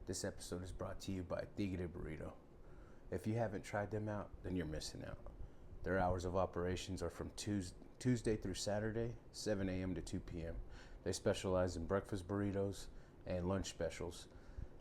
This episode is brought to you by Tigre Burrito. If you haven't tried them out, then you're missing out. Their hours of operations are from Tuesday through Saturday, 7 a.m. to 2 p.m. They specialize in breakfast burritos and lunch specials.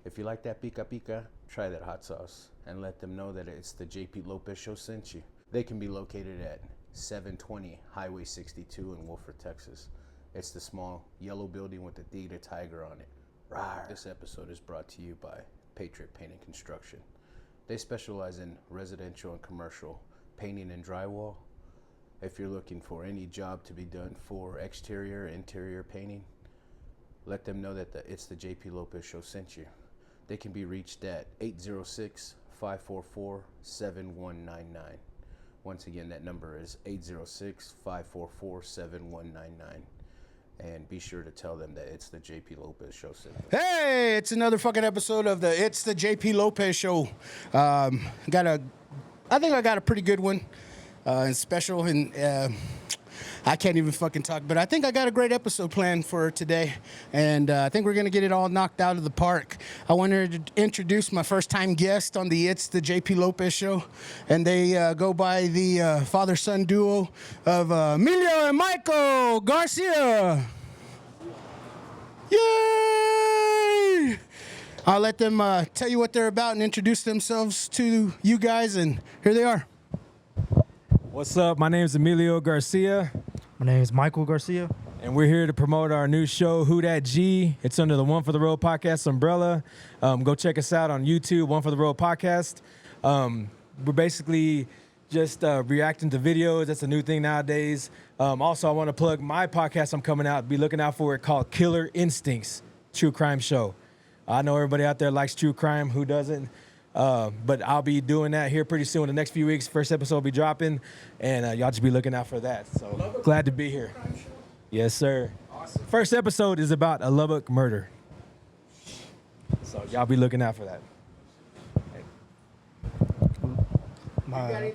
If you like that pica pica, try that hot sauce and let them know that it's the JP Lopez Show sent you. They can be located at 720 Highway 62 in Wolford, Texas. It's the small yellow building with the Tigre tiger on it. Rawr. This episode is brought to you by Patriot Painting Construction. They specialize in residential and commercial painting and drywall. If you're looking for any job to be done for exterior, interior painting, let them know that it's the JP Lopez Show sent you. They can be reached at 806-544-7199. Once again, that number is 806-544-7199. And be sure to tell them that it's the JP Lopez Show. Hey, it's another fucking episode of It's the JP Lopez Show. I think I got a pretty good one, and special, and I can't even fucking talk, but I think I got a great episode planned for today, and I think we're gonna get it all knocked out of the park. I wanted to introduce my first-time guest on the It's the JP Lopez Show, and they go by the father-son duo of Emilio and Michael Garcia. Yay! I'll let them tell you what they're about and introduce themselves to you guys, and here they are. What's up? My name is Emilio Garcia. My name is Michael Garcia. And we're here to promote our new show, Who Dat G. It's under the One for the Road podcast umbrella. Go check us out on YouTube, One for the Road podcast. We're basically just reacting to videos. That's a new thing nowadays. Also, I want to plug my podcast I'm coming out. Be looking out for it, called Killer Instincts, True Crime Show. I know everybody out there likes true crime. Who doesn't? But I'll be doing that here pretty soon in the next few weeks. First episode will be dropping, and y'all just be looking out for that. So glad to be here. Yes, sir. Awesome. First episode is about a Lubbock murder. So y'all be looking out for that. I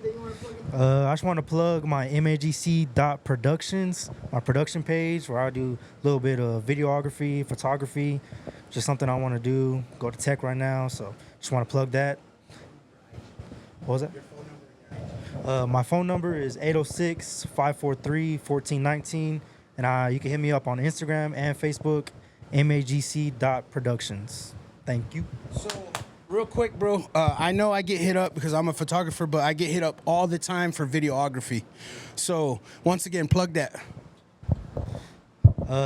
just want to plug my magc.productions, my production page, where I do a little bit of videography, photography, just something I want to do. Go to tech right now, so just want to plug that. What was that? My phone number is 806-543-1419, and you can hit me up on Instagram and Facebook, magc.productions. Thank you. So, real quick, bro, I know I get hit up because I'm a photographer, but I get hit up all the time for videography. So, once again, plug that.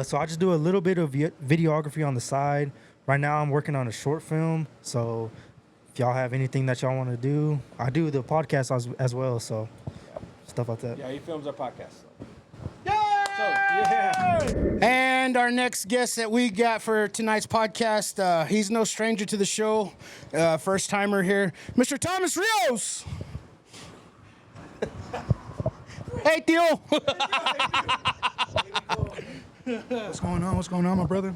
So I just do a little bit of videography on the side. Right now I'm working on a short film, so if y'all have anything that y'all want to do, I do the podcast as well, so stuff like that. Yeah, he films our podcast. So. And our next guest that we got for tonight's podcast, he's no stranger to the show, first timer here, Mr. Thomas Rios. Hey, Theo. What's going on? What's going on, my brother?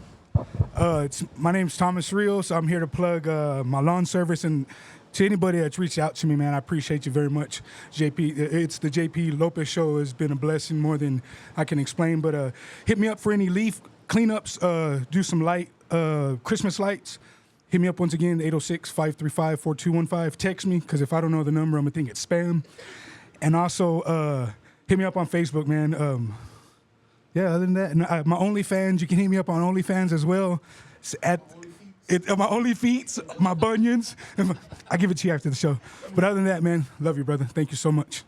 My name's Thomas Rios. I'm here to plug my lawn service, and to anybody that's reached out to me, man, I appreciate you very much. JP, it's the JP Lopez Show has been a blessing more than I can explain. But hit me up for any leaf cleanups. Do some light Christmas lights. Hit me up once again, 806-535-4215. Text me, because if I don't know the number, I'm gonna think it's spam. And also hit me up on Facebook, man. Yeah, other than that, and my OnlyFans, you can hit me up on OnlyFans as well. It's my OnlyFeets, my bunions. I'll give it to you after the show. But other than that, man, love you, brother. Thank you so much.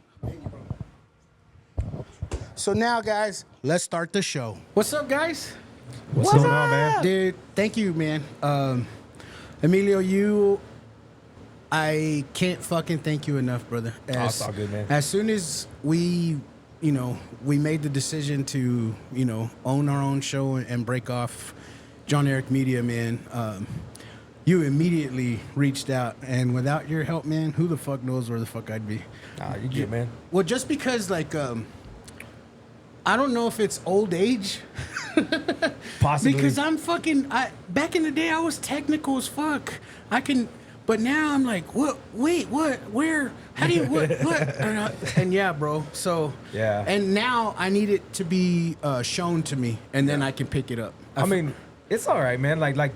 So now, guys, let's start the show. What's up, guys? What's going on, man? Dude, thank you, man. Emilio, I can't fucking thank you enough, brother. It's all good, man. As soon as we made the decision to, own our own show and break off John Eric Media, man, you immediately reached out. And without your help, man, who the fuck knows where the fuck I'd be. Nah, you good, man. Well, just because, like, I don't know if it's old age. Possibly. Because back in the day, I was technical as fuck. But now I'm like, what? Wait, what? Where? How do you? What? And yeah, bro. So yeah. And now I need it to be shown to me, and then I can pick it up. I mean, it's all right, man. Like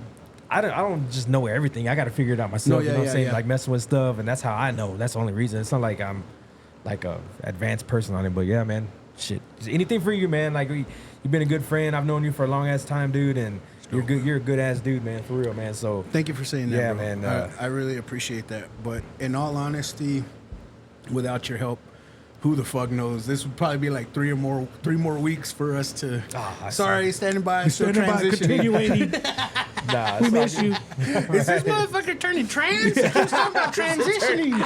I don't just know everything. I got to figure it out myself. No, you know what I'm saying? yeah. Like messing with stuff, and that's how I know. That's the only reason. It's not like I'm like a advanced person on it. But yeah, man, shit. Anything for you, man. Like you've been a good friend. I've known you for a long ass time, dude, and you're good. You're a good ass dude, man, for real, man. So Thank you for saying that, Yeah, bro. man, I really appreciate that. But in all honesty, without your help, who the fuck knows? This would probably be like three more weeks for us to. Sorry, standing by, still Standing by, transitioning. continuing. nah, We it's miss all you. Is this motherfucker turning trans? He's talking about transitioning.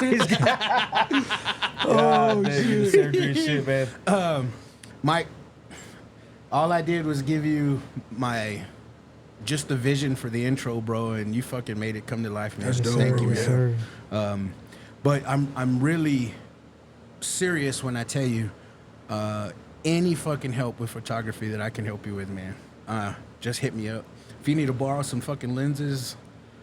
oh shit, surgery and shit, man. Mike, all I did was give you just the vision for the intro, bro, and you fucking made it come to life, man. That's dope, Thank bro. you, Yes, man. sir. But I'm really serious when I tell you, any fucking help with photography that I can help you with, man, just hit me up. If you need to borrow some fucking lenses,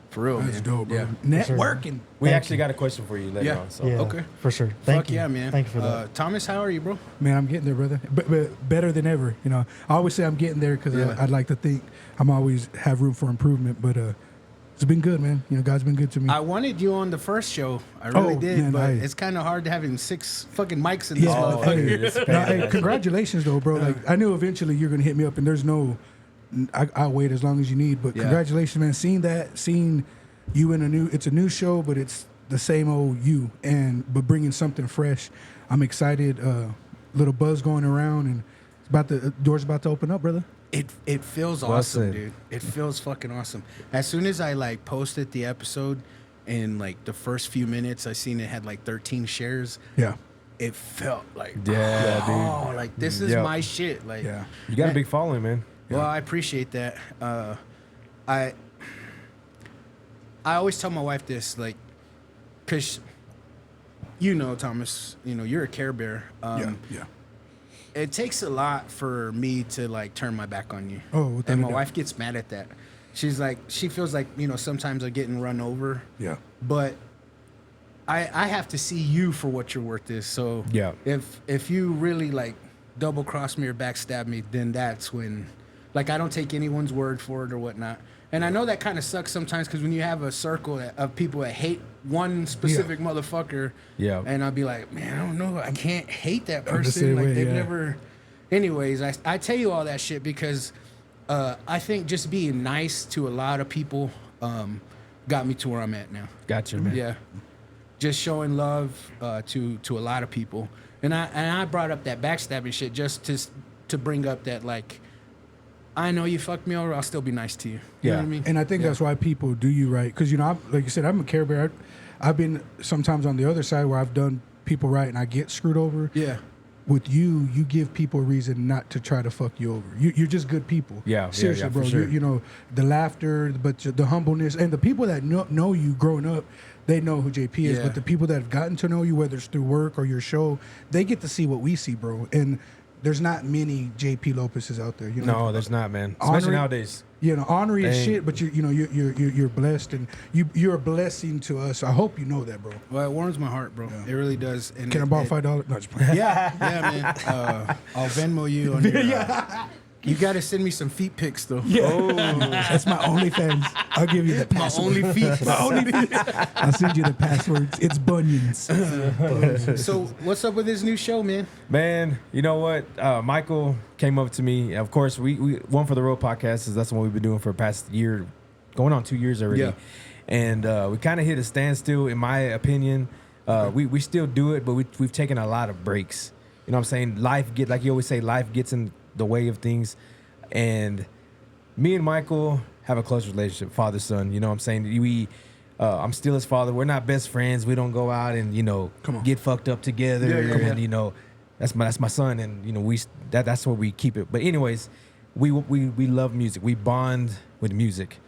for real, That's man. dope, bro. Yeah. Networking. We Thank actually got a question for you later Yeah. on. So Yeah, Okay. for sure. Fuck Thank you. yeah, man. Thank you for that. Thomas, how are you, bro? Man, I'm getting there, brother. But better than ever. You know, I always say I'm getting there because Yeah. I'd like to think I'm always have room for improvement. But it's been good, man. You know, God's been good to me. I wanted you on the first show. I really Oh, did, man, but I- it's kind of hard having 6 fucking mics in this Yeah, motherfucker. dude, it's No, crazy. hey, congratulations though, bro. Like I knew eventually you're gonna hit me up, and there's no, I'll wait as long as you need. But Yeah. congratulations, man. Seeing you in it's a new show, but it's the same old you, but bringing something fresh. I'm excited. Little buzz going around, and doors about to open up, brother. It feels Well awesome, said. dude. It feels fucking awesome. As soon as I like posted the episode, in like the first few minutes, I seen it had like 13 shares. Yeah, It felt like, Yeah, oh, like this is Yep. my shit. Like, yeah. You got a big following, man. Well, I appreciate that. I always tell my wife this, like, cause you know, Thomas, you know, you're a Care Bear. Yeah. It takes a lot for me to like turn my back on you. Oh, without and a my doubt. wife gets mad at that. She's like, she feels like, you know, sometimes I'm getting run over. Yeah. But I have to see you for what your worth is. So Yeah. if you really like double cross me or backstab me, then that's when, like, I don't take anyone's word for it or whatnot. And I know that kind of sucks sometimes because when you have a circle of people that hate one specific motherfucker, Yeah. and I'll be like, man, I don't know, I can't hate that I'm the person. same Like way, they've yeah. never. Anyways, I tell you all that shit because I think just being nice to a lot of people got me to where I'm at now. Gotcha, man. Yeah, just showing love to a lot of people, and I brought up that backstabbing shit just to bring up that, like, I know you fucked me over, I'll still be nice to you. You know Yeah. what I mean? And I think that's why people do you right. Because, you know, like you said, I'm a Care Bear. I've been sometimes on the other side where I've done people right and I get screwed over. Yeah. With you give people a reason not to try to fuck you over. You're just good people. Yeah, Seriously, yeah, bro. for sure. You know, the laughter, but the humbleness. And the people that know you growing up, they know who JP is. Yeah. But the people that have gotten to know you, whether it's through work or your show, they get to see what we see, bro. And there's not many JP Lopez's out there. You know? No, there's not, man. Especially Honoring- nowadays. You know, ornery as Dang. shit, but you're blessed, and you're a blessing to us. I hope you know that, bro. Well, it warms my heart, bro. It really does. And Can I it- borrow it- $5? No, just playing. Yeah, man. I'll Venmo you on your. You got to send me some feet pics though. That's my OnlyFans. I'll give you the My password. only feet. I'll send you the passwords. It's bunions. So what's up with this new show, man? Man, you know what? Michael came up to me. Of course, we One for the Road podcast that's what we've been doing for the past year, going on 2 years already. Yeah. And we kind of hit a standstill, in my opinion. We still do it, but we've taken a lot of breaks. You know what I'm saying? Like you always say, life gets in the way of things. And me and Michael have a close relationship, father son. You know what I'm saying? I'm still his father. We're not best friends. We don't go out and Come on. get fucked up together. Yeah. And that's my son, and that's where we keep it. But anyways, we love music. We bond with music.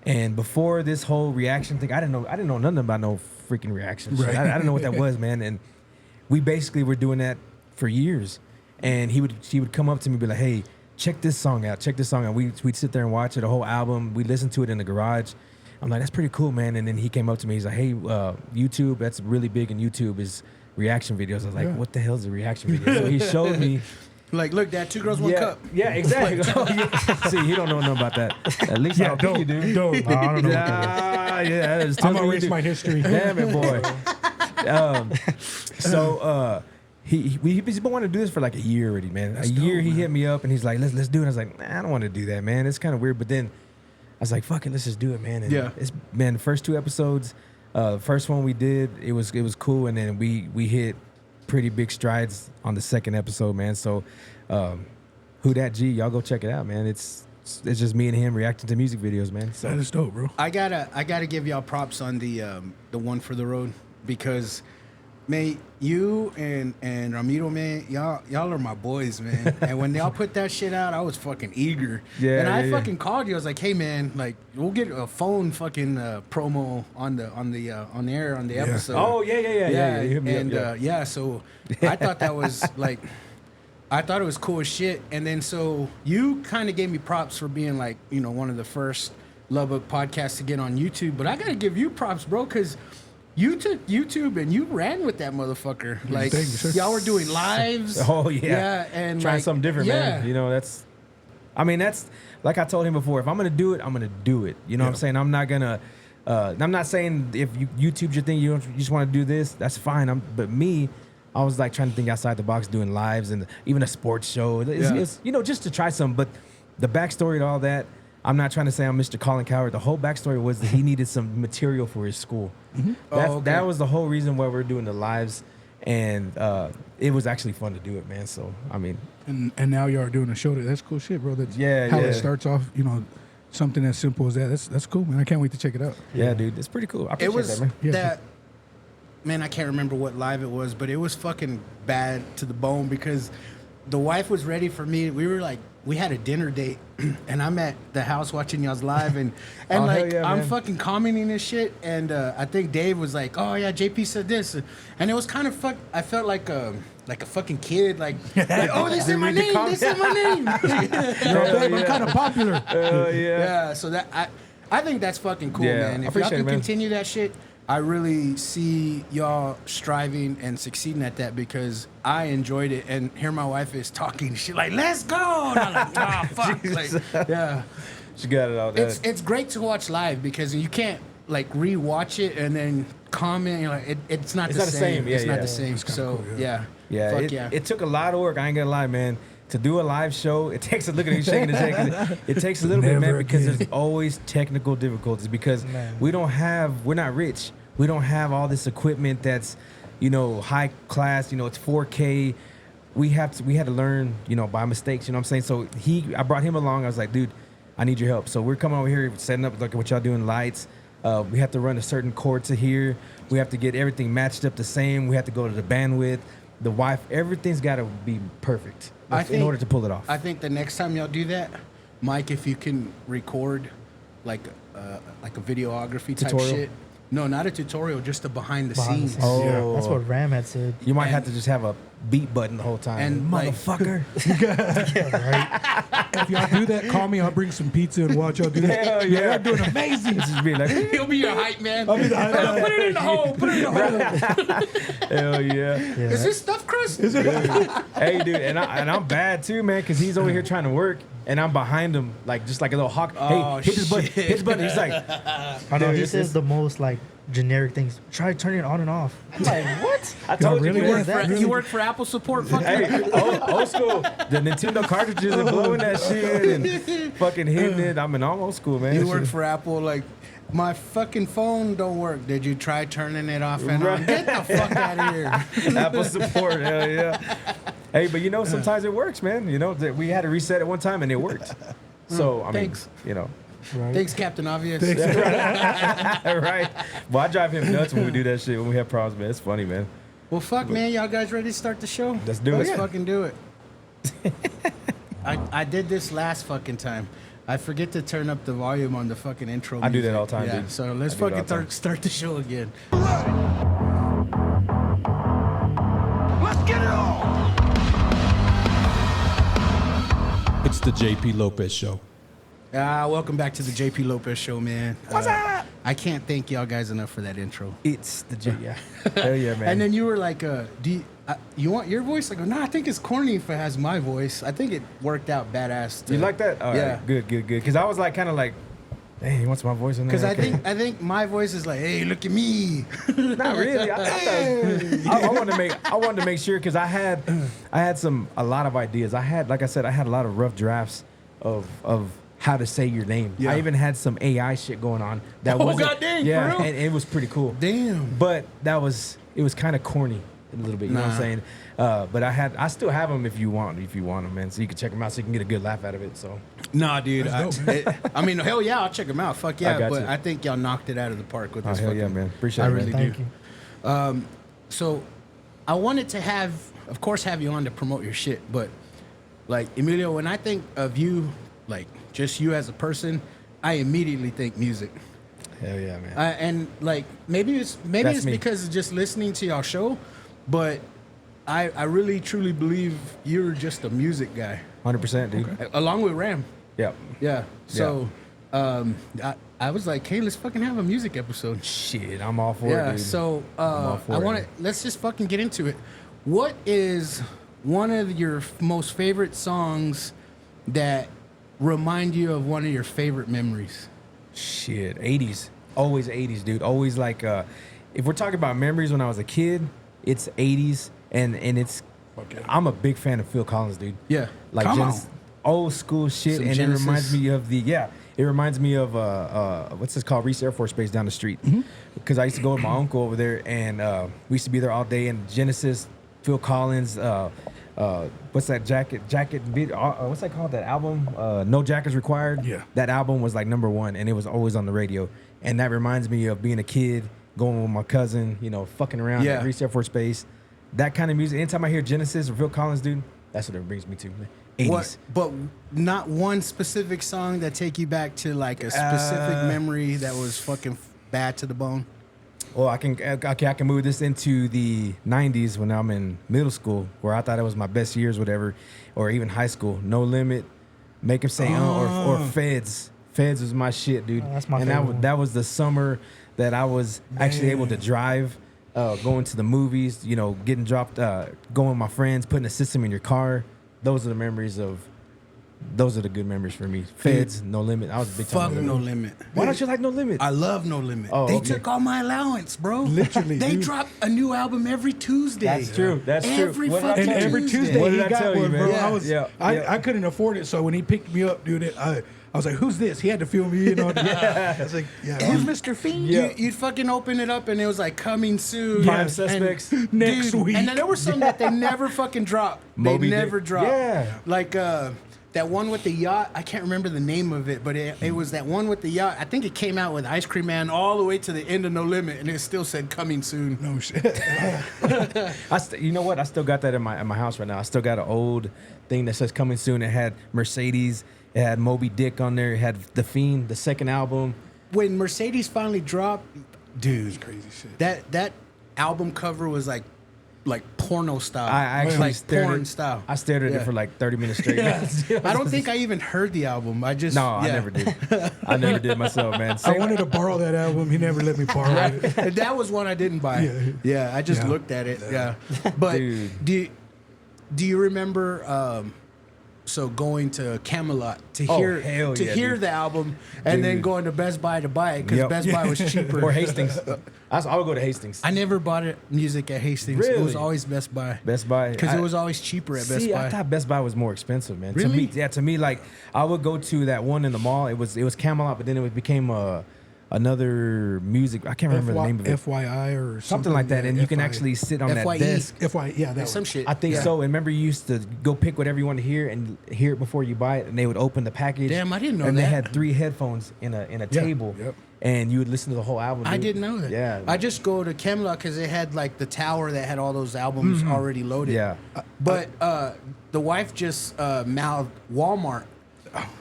And before this whole reaction thing, I didn't know nothing about no freaking reaction shit. Right. I didn't know what that was, man. And we basically were doing that for years. And he would come up to me and be like, "Hey, check this song out. Check this song out." We'd sit there and watch it, a whole album. We listened to it in the garage. I'm like, "That's pretty cool, man." And then he came up to me. He's like, "Hey, YouTube, that's really big in YouTube is reaction videos." I was like, Yeah. "What the hell is a reaction video?" So he showed me, Like, look, Dad, 2 girls, 1 cup. Yeah, exactly. Oh, yeah. See, he don't know nothing about that. At least I don't think you do. Don't. I don't know. Yeah, that is I'm gonna totally erase my history. Damn it, boy. He's been wanting to do this for like a year already, man. That's a year dope, he man. hit me up and he's like, let's do it. I was like, nah, I don't want to do that, man. It's kind of weird. But then I was like, fuck it, let's just do it, man. And Yeah. it's man, the first 2 episodes, the first one we did, it was cool, and then we hit pretty big strides on the second episode, man. So Who Dat G, y'all go check it out, man. It's just me and him reacting to music videos, man. So That is dope, bro. I gotta give y'all props on the one for the road, because, man, you and Ramiro, man, y'all are my boys, man. And when y'all put that shit out, I was fucking eager. Yeah, and I yeah. fucking called you. I was like, hey, man, like, we'll get a phone fucking promo on the air on the episode. Oh yeah. You hit me And up, yeah, so I thought that was like, I thought it was cool as shit. And then so you kind of gave me props for being like, you know, one of the first Lubbock podcasts to get on YouTube. But I gotta give you props, bro, because you took YouTube and you ran with that motherfucker. Like, Thank you, sir. y'all were doing lives. Oh yeah. Yeah, and trying like, something different, yeah. man. You know, that's like I told him before, if I'm gonna do it, I'm gonna do it. You know what I'm saying? I'm not gonna I'm not saying if YouTube's your thing, you just want to do this, that's fine. But me, I was like trying to think outside the box, doing lives and even a sports show. It's, you know, just to try something. But the backstory to all that, I'm not trying to say I'm Mr. Colin Coward. The whole backstory was that he needed some material for his school. That was the whole reason why we're doing the lives, and it was actually fun to do it, man. So I mean, And now y'all are doing a show. That's cool shit, bro. That's Yeah, how yeah. it starts off. You know, something as simple as that. That's cool, man. I can't wait to check it out. yeah, dude, it's pretty cool. I appreciate It was that, man. Yeah. that, man, I can't remember what live it was, but it was fucking bad to the bone, because the wife was ready for me. We had a dinner date, and I'm at the house watching y'all's live, and Oh, like, hell yeah, I'm man. fucking commenting this shit, and I think Dave was like, oh yeah, JP said this, and it was kind of I felt like a fucking kid, like oh, they said my read the name, they said my name. Yo, babe, I'm kind of popular. Yeah, so that I think that's fucking cool, Yeah, man. I If y'all appreciate can it, man. continue that shit, I really see y'all striving and succeeding at that, because I enjoyed it. And here my wife is talking shit like, let's go. And I'm like, oh, fuck. Like, yeah. She got it out there. It's great to watch live, because you can't like rewatch it and then comment. You're like, it's not the same. Yeah, it's not yeah. the same. So cool, yeah. Yeah, Fuck it took a lot of work. I ain't gonna lie, man. To do a live show, it takes a look at you shaking his head. It takes a little bit, man, Never because again. there's always technical difficulties. Because Man. we're not rich. We don't have all this equipment that's, you know, high class. You know, it's 4K. We had to learn, you know, by mistakes. You know what I'm saying? So I brought him along. I was like, dude, I need your help. So we're coming over here setting up like what y'all doing, lights. We have to run a certain cord to here. We have to get everything matched up the same. We have to go to the bandwidth, the Wi-Fi. Everything's got to be perfect in order to pull it off. I think the next time y'all do that, Mike, if you can record like a videography type Tutorial? shit. No, not a tutorial, just a behind the Behind the scenes. scenes. Oh. That's what Ram had said. You might have to just have a beat button the whole time. And, like- motherfucker. If y'all do that, call me. I'll bring some pizza and watch y'all do that. Hell yeah. Y'all doing amazing. Just be like, He'll be your hype man. I'll be the hype guy. Put it in the hole. Put it in the hole. hell yeah. Yeah. Is this stuffed crust? Hey, dude, and I'm bad too, man, because he's over here trying to work, and I'm behind him, like just like a little hawk. Oh, hey, hit this button, shit. hit this button. He's like, I know Dude, he it's- says the most like generic things. Try turning it on and off. I'm like, what? I told really you, man. work You work for Apple support? Fuck Hey, you. old school. The Nintendo cartridges and blowing that shit and fucking hitting it. I'm in old school, man. You work for Apple, like, my fucking phone don't work. Did you try turning it off and on? Right. Get the fuck out of here. Apple support, hell yeah. Hey, but you know, sometimes it works, man. You know, that we had to reset it one time and it worked. So, I mean, Thanks. you know. Thanks, Captain Obvious. Right. Well, I drive him nuts when we do that shit, when we have problems, man. It's funny, man. Well, fuck, man. Y'all guys ready to start the show? Let's do it. Let's Yeah. fucking do it. I did this last fucking time. I forget to turn up the volume on the fucking intro. I do that music. all the time, Yeah, dude. so let's I do it all fucking the time. start the show again. It's the JP Lopez Show. Welcome back to the JP Lopez Show, man. What's up? I can't thank y'all guys enough for that intro. It's the J. Yeah. Hell yeah, man. And then you were like, "Do you want your voice?" I go, "No, I think it's corny if it has my voice." I think it worked out badass. You like that? All Yeah. right, good. Because I was like, kind of like, hey, he wants my voice in there. Because Okay. I think my voice is like, "Hey, look at me." Not really. I wanted to make sure because I had a lot of ideas. Like I said, I had a lot of rough drafts of how to say your name. Yeah. I even had some AI shit going on. That Oh, was God dang, yeah, for real? and it was pretty cool. Damn. But it was kind of corny a little bit. You know what I'm Nah. saying? But I still have them if you want them, man. So you can check them out, so you can get a good laugh out of it. So Nah, dude. I mean, hell yeah, I'll check them out. Fuck yeah. got But you. I think y'all knocked it out of the park with oh, this. hell fucking, yeah, man. Appreciate I it, really man. do. Thank you. So I wanted to have you on to promote your shit, but like Emilio, when I think of you, like just you as a person, I immediately think music. Hell yeah, man. And like maybe it's That's me. because of just listening to y'all show, but I really truly believe you're just a music guy, 100%, dude. along with Ram. Yep. Yeah. So I was like, hey, let's fucking have a music episode. Shit, I'm all for it, Yeah. dude. So all for I it. want to let's just fucking get into it. What is one of your most favorite songs that remind you of one of your favorite memories? Shit, 80s. Always 80s, dude. Always like, if we're talking about memories when I was a kid, it's 80s, and it's. I'm a big fan of Phil Collins, dude. Yeah. Like Come Genesis, old school shit, Some and Genesis. it reminds me of It reminds me of what's this called, Reese Air Force Base down the streat, because I used to go with my uncle over there, and we used to be there all day. And Genesis, Phil Collins, what's that jacket? What's that called? That album, No Jackets Required. Yeah. That album was like #1, and it was always on the radio. And that reminds me of being a kid, going with my cousin, fucking around Yeah. at Reese Air Force Base. That kind of music. Anytime I hear Genesis or Phil Collins, dude, that's what it brings me to. 80s. What? But not one specific song that take you back to like a specific memory that was fucking bad to the bone. Well, I can move this into the 90s when I'm in middle school, where I thought it was my best years, whatever, or even high school. No Limit, Make 'Em Say or Feds. Feds was my shit, dude. Oh, that's my and favorite one. that was the summer that I was actually able to drive, going to the movies, getting dropped, going with my friends, putting a system in your car. Those are the good memories for me. Feds, No Limit. I was a big time. Fuck No Limit. Why don't you like No Limit? I love No Limit. Oh, they okay. took all my allowance, bro. Literally, they dude. drop a new album every Tuesday. That's true. That's Every true. fucking And every Tuesday What he did I got tell you, one, man? bro. Yeah. I couldn't afford it, so when he picked me up, dude, I was like, "Who's this?" He had to feel me, I was like, "Yeah, who's Mr. Fiend?" Yeah. You'd fucking open it up and it was like coming soon. Prime And- Suspects. Next dude, week. And then there were some that they never fucking dropped. Moby they Dick. never dropped. Yeah. Like that one with the yacht. I can't remember the name of it, but it was that one with the yacht. I think it came out with Ice Cream Man all the way to the end of No Limit, and it still said coming soon. No shit. You know what? I still got that in my house right now. I still got an old thing that says coming soon. It had Mercedes. It had Moby Dick on there. It had The Fiend, the second album. When Mercedes finally dropped, dude, Crazy shit. that album cover was like porno style. I actually like stared porn at, style. I stared at Yeah. it for like 30 minutes straight. I don't think I even heard the album. I just I never did. I never did myself, man. I wanted to borrow that album. He never let me borrow it. That was one I didn't buy. Yeah, I just Yeah. looked at it. Yeah, but Dude. do you remember? So going to Camelot to Oh, hear hell yeah, hear dude. the album, and then Dude. going to Best Buy to buy it because Yep. Best Buy was cheaper. Or Hastings. I would go to Hastings. I never bought it music at Hastings. It was Really? always Best Buy. Buy Because it was always cheaper at Best See, Buy. I thought Best Buy was more expensive, man. Really? To me, like I would go to that one in the mall. It was Camelot, but then it became another music. I can't remember the name of it. FYI or Something like that, yeah, and you can FYI. actually sit on that FYE. desk. FYI, yeah, that Some one. shit. I think Yeah. so. And remember, you used to go pick whatever you wanted to hear and hear it before you buy it, and they would open the package. Damn, I didn't know and that. they had 3 headphones in a Yeah, table, yep. and you would listen to the whole album. I dude. didn't know that. Yeah, I just go to Camelot because it had like the tower that had all those albums already loaded. Yeah. But the wife just mouthed Walmart.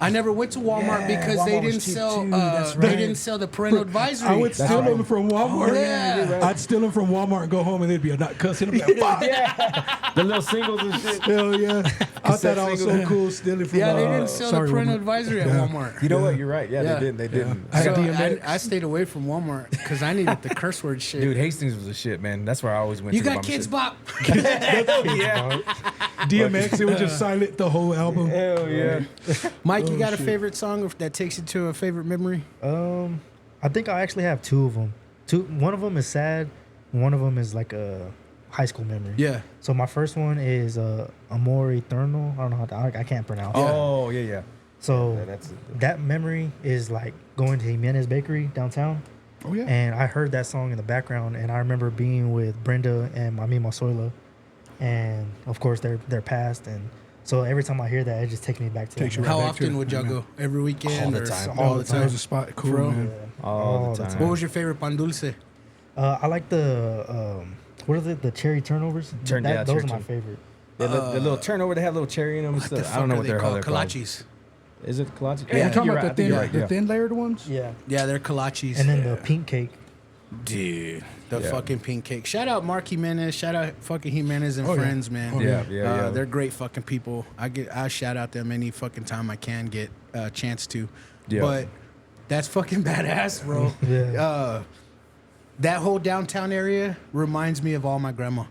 I never went to Walmart Yeah, because Walmart they was didn't cheap sell. too, that's They right. didn't sell the parental advisory. I would steal them from Walmart. yeah. I'd steal them from Walmart and go home, and they'd be a nut cussing. I'm like, fuck. Yeah, the little singles and shit. Hell yeah. I thought I was so single. cool stealing from Yeah, they didn't sell sorry, the parental Walmart. advisory at Yeah. Walmart. You know what? You're right. Yeah, Yeah. they didn't. They didn't. I got So DMX. I stayed away from Walmart because I needed the curse word shit. Dude, Hastings was a shit, man. That's where I always went you to. got buy my Kids shit. Bop. Yeah. DMX, it was just silent the whole album. Hell yeah. Mike, you got a shit. favorite song that takes you to a favorite memory? I think I actually have two of them. One of them is sad. One of them is like a high school memory. Yeah. So my first one is Amor Eternal. I don't know how to, I can't pronounce it. Oh yeah. So Yeah, that's it. that memory is like going to Jimenez Bakery downtown. Oh, yeah. And I heard that song in the background, and I remember being with Brenda and my Soila, and of course they're passed, and so every time I hear that, it just takes me back to Takes that you How back often to it. would y'all go? Every weekend? All the or time. All the That time. was a spot. Cool, Bro. man. All the time. What was your favorite pan dulce? I like the what is it? The cherry turnovers. Those cherry are my turn- favorite. The little turnover, they have little cherry in them. And What the stuff. fuck I don't know are what they they're called? called. Kolaches. Is it kolache? Yeah, you're talking you're about right. the I think thin, you're right, the yeah. thin layered ones? Yeah. Yeah, they're kolaches. And then the pink cake. Dude, the Yeah. fucking pink cake. Shout out Mark Jimenez. Shout out fucking Jimenez and Oh, yeah. friends, man. Oh, Yeah. They're great fucking people. I shout out them any fucking time I can get a chance to. Yeah. But that's fucking badass, bro. Yeah. That whole downtown area reminds me of all my grandma,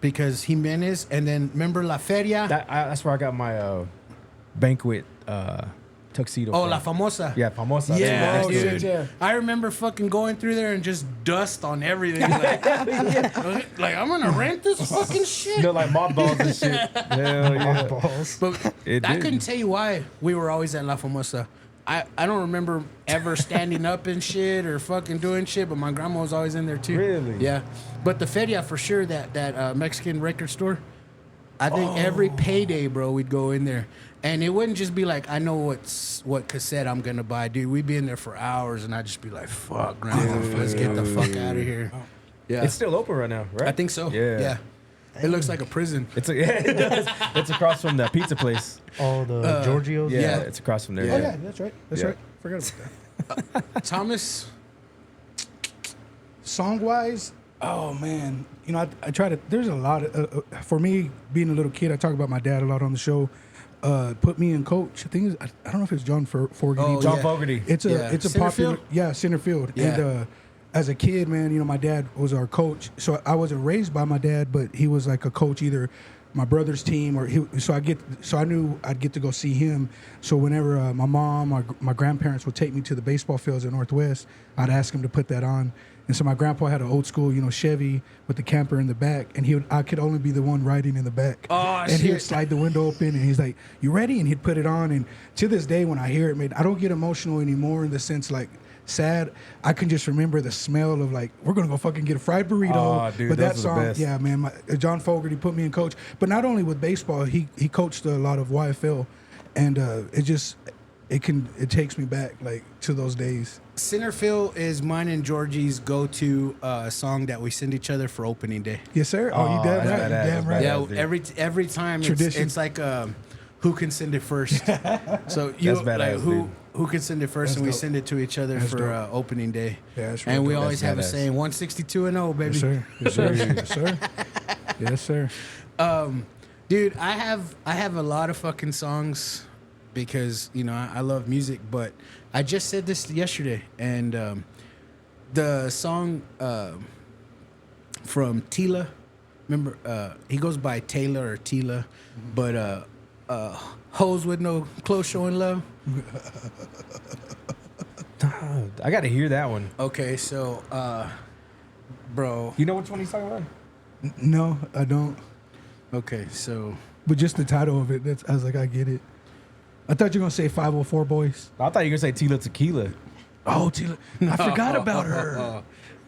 because Jimenez, and then remember La Feria. That's where I got my banquet tuxedo. Oh, from. La Famosa. Yeah, famosa. Yeah, That's dude. the- yeah. I remember fucking going through there and just dust on everything. Like I'm gonna rent this fucking shit. No, like mothballs and shit. Hell yeah. Balls. But It I did. couldn't tell you why we were always at La Famosa. I don't remember ever standing up and shit or fucking doing shit, but my grandma was always in there too. Really? Yeah. But the Feria for sure, that Mexican record store. I think every payday, bro, we'd go in there. And it wouldn't just be like, I know what cassette I'm gonna buy, dude. We'd be in there for hours, and I'd just be like, fuck, grandma, let's get the fuck out of here. Yeah. It's still open right now, right? I think so. Yeah. Yeah. It looks like a prison. Yeah, it does. It's across from the pizza place. Oh, the Giorgio's. Yeah, Yeah. it's across from there. Oh, yeah, that's right. That's Yeah. right. Forgot about that. Thomas, Song wise, oh man, you know, I try to. There's a lot of for me being a little kid. I talk about my dad a lot on the show. Put me in coach. I think I don't know if it's John Fogerty. Oh, John yeah. Fogerty. It's a Yeah. it's a Center popular field? center field. Yeah. And as a kid, man, you know, my dad was our coach. So I wasn't raised by my dad, but he was like a coach either my brother's team or so I knew I'd get to go see him. So whenever my mom, my grandparents would take me to the baseball fields at Northwest, I'd ask him to put that on. And so my grandpa had an old school, you know, Chevy with the camper in the back, and I could only be the one riding in the back. Oh, and he shit. would slide the window open, and he's like, "You ready?" And he'd put it on. And to this day, when I hear it, man, I don't get emotional anymore in the sense like sad. I can just remember the smell of like, we're gonna go fucking get a fried burrito. Aw, dude, but those that are the song, best. yeah, man, John Fogerty put me in coach. But not only with baseball, he coached a lot of YFL, and it takes me back like to those days. Center Field is mine and Georgie's go-to song that we send each other for opening day. Yes, sir. Oh, you damn that's right. badass, You damn that's right. Yeah, dude. every time Tradition. it's like who can send it first. So you That's badass, like dude. who can send it first, That's and we dope. send it to each other That's for dope. opening day. Yeah, that's real and we dope. always That's have a badass. saying 162-0, baby. Yes, sir. Yes, sir. Yes, sir. Yes, sir. Dude, I have a lot of fucking songs because you know I love music, but I just said this yesterday, and the song from Tila, remember he goes by Taylor or Tila, but hoes with no clothes showing love. I got to hear that one. Okay, so bro, You know which one he's talking about? No, I don't. okay, so But just the title of it, I was like, I get it. I thought you were gonna say 504 Boys. I thought you were going to say Tila Tequila. Oh, Tila. I forgot about her.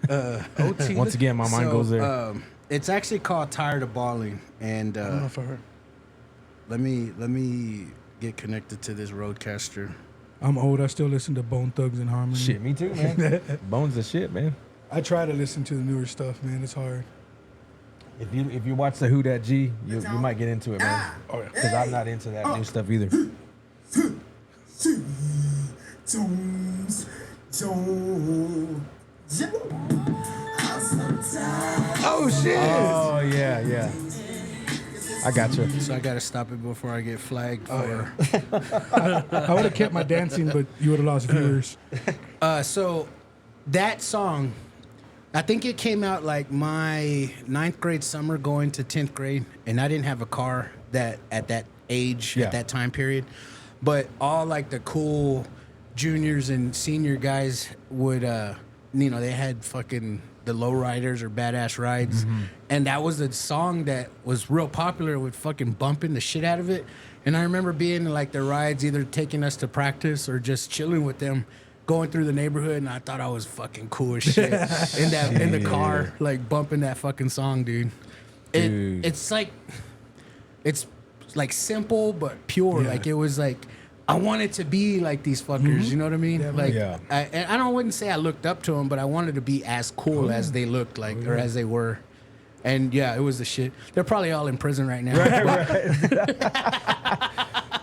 Tila. Once again, my mind goes there. It's actually called "Tired of Balling," and I don't know if I heard. let me get connected to this roadcaster. I'm old. I still listen to Bone Thugs and Harmony. Shit, me too, man. Bones the shit, man. I try to listen to the newer stuff, man. It's hard. If you watch the Who Dat G, you might get into it, man. Oh, yeah. Because I'm not into that new stuff either. Oh shit! Oh yeah, yeah. I got you. So I gotta stop it before I get flagged for. I would have kept my dancing, but you would have lost viewers. So that song, I think it came out like my 9th grade summer going to 10th grade, and I didn't have a car that at that age, Yeah. at that time period. But all like the cool juniors and senior guys would, they had fucking the lowriders or badass rides. And that was a song that was real popular with fucking bumping the shit out of it. And I remember being in like the rides, either taking us to practice or just chilling with them, going through the neighborhood, and I thought I was fucking cool as shit in the car, like bumping that fucking song, dude. It's like simple but pure. Yeah. Like it was like I wanted to be like these fuckers. You know what I mean? Yeah, like yeah. I wouldn't say I looked up to them, but I wanted to be as cool as they looked like or as they were. And yeah, it was the shit. They're probably all in prison right now.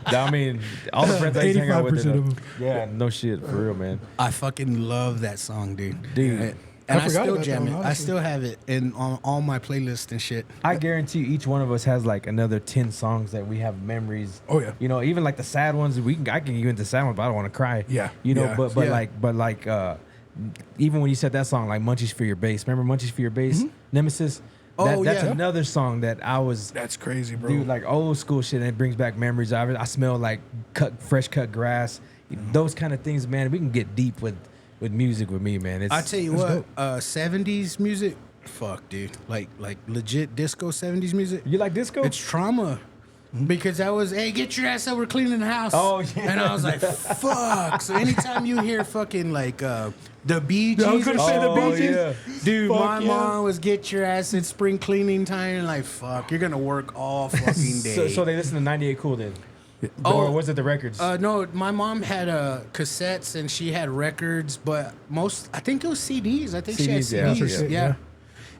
I mean, all the friends I used to hang out with. 85% of them. Yeah, no shit, for real, man. I fucking love that song, dude. Dude. And I I forgot still about jam that it. one, I honestly. still have it on all my playlists and shit. I guarantee you each one of us has like another 10 songs that we have memories. Oh, yeah. You know, even like the sad ones, I can get into sad ones, but I don't want to cry. Yeah, You know, yeah. but even when you said that song, like Munchies for Your Bass, remember Munchies for Your Bass? Nemesis? That's yeah. another song that I was, That's crazy, bro. dude, like old school shit, and it brings back memories. I smell like fresh cut grass. Those kind of things, man. We can get deep with music with me, man. I tell you what, 70s music, fuck, dude. Like legit disco 70s music. You like disco? It's trauma. Because I was, hey, get your ass over cleaning the house. Oh, yeah. And I was like, fuck. So anytime you hear fucking like the Bee Gees, I was gonna say the Bee Gees. yeah. dude, Fuck my yeah. mom was get your ass at spring cleaning time. And like, fuck, you're gonna work all fucking day. So they listen to 98 Cool then? Oh, Or was it the records? no, my mom had cassettes and she had records, but I think it was CDs. I think she had CDs, yeah. CDs. That's her shit, yeah.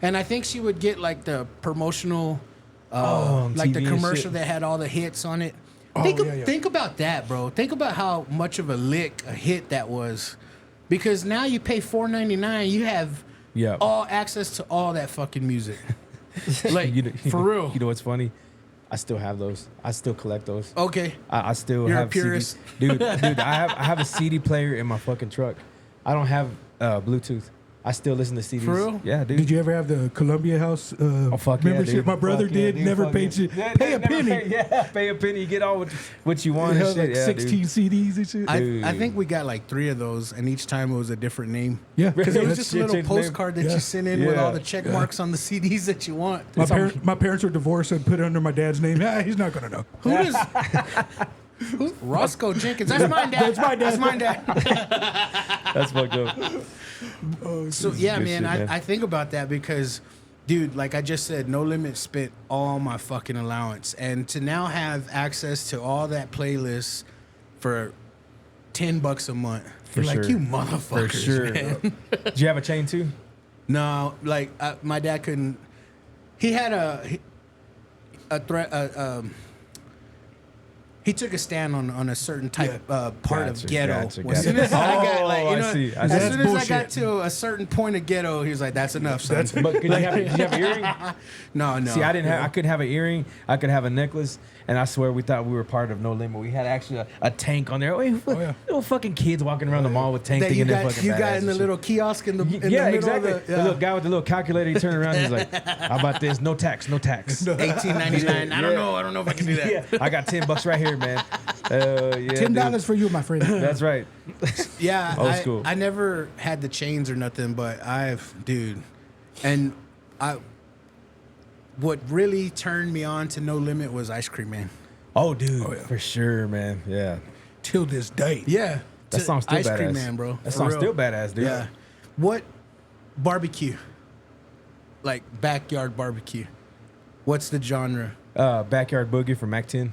And I think she would get like the promotional, on like TV the and commercial shit. that had all the hits on it. Oh, yeah. Think about that, bro. Think about how much of a hit that was. Because now you pay $4.99, you have Yeah. all access to all that fucking music. Like, for real. You know what's funny? I still have those. I still collect those. Okay. I still You're a have purist. CDs. Dude, I have a CD player in my fucking truck. I don't have Bluetooth. I still listen to CDs. For real? Yeah, dude. Did you ever have the Columbia House Fuck yeah, membership? dude. My brother Fuck yeah, did. dude. Never Fuck paid yeah. shit. Yeah, Pay a never penny. pay a penny. You get all what you want It and has shit. like Yeah, 16 dude. CDs and shit. I think we got like 3 of those, and each time it was a different name. Yeah. Because it was just a Shit, little change the name. postcard that Yeah. you sent in with Yeah. all the check marks on the CDs that you want. My parents were divorced and put it under my dad's name. He's not gonna know. Who does? Roscoe Jenkins. That's my dad. That's my dad. That's my dad. That's fucked up. So yeah, Good man, shit, man. I think about that because, dude, like I just said, No Limit spent all my fucking allowance, and to now have access to all that playlist for $10 a month, For you're like, sure. you motherfuckers, For sure. man. Did you have a chain too? No, like my dad couldn't. He had a threat. He took a stand on a certain type part Gotcha, of ghetto. gotcha, As soon as I got like, Oh, you I know, see, I as see. soon as That's I got bullshit. to a certain point of ghetto, he was like, "That's enough, son." But did you have an earring? No. See, I couldn't have an earring. I could have a necklace, and I swear we thought we were part of No Limit. We had actually a tank on there. yeah. Little fucking kids walking around the mall with tank That thinking you they're got, fucking you got badass in the and little shit. kiosk in the middle Exactly. of The little guy with the little calculator, he turned around, he's like, "How about this? No tax, no tax." $18.99. I Yeah. don't know if I can do that. Yeah, I got $10 right here, man. Yeah, $10 dude. for you, my friend. That's right. Yeah, Old school. I never had the chains or nothing, but what really turned me on to No Limit was Ice Cream Man. Oh, dude, for sure, man. Yeah, Till this day. Yeah, that song's still Ice badass. Cream Man, bro. That for song's real. still badass, dude. Yeah. What barbecue? Like backyard barbecue. What's the genre? Backyard Boogie from Mac 10.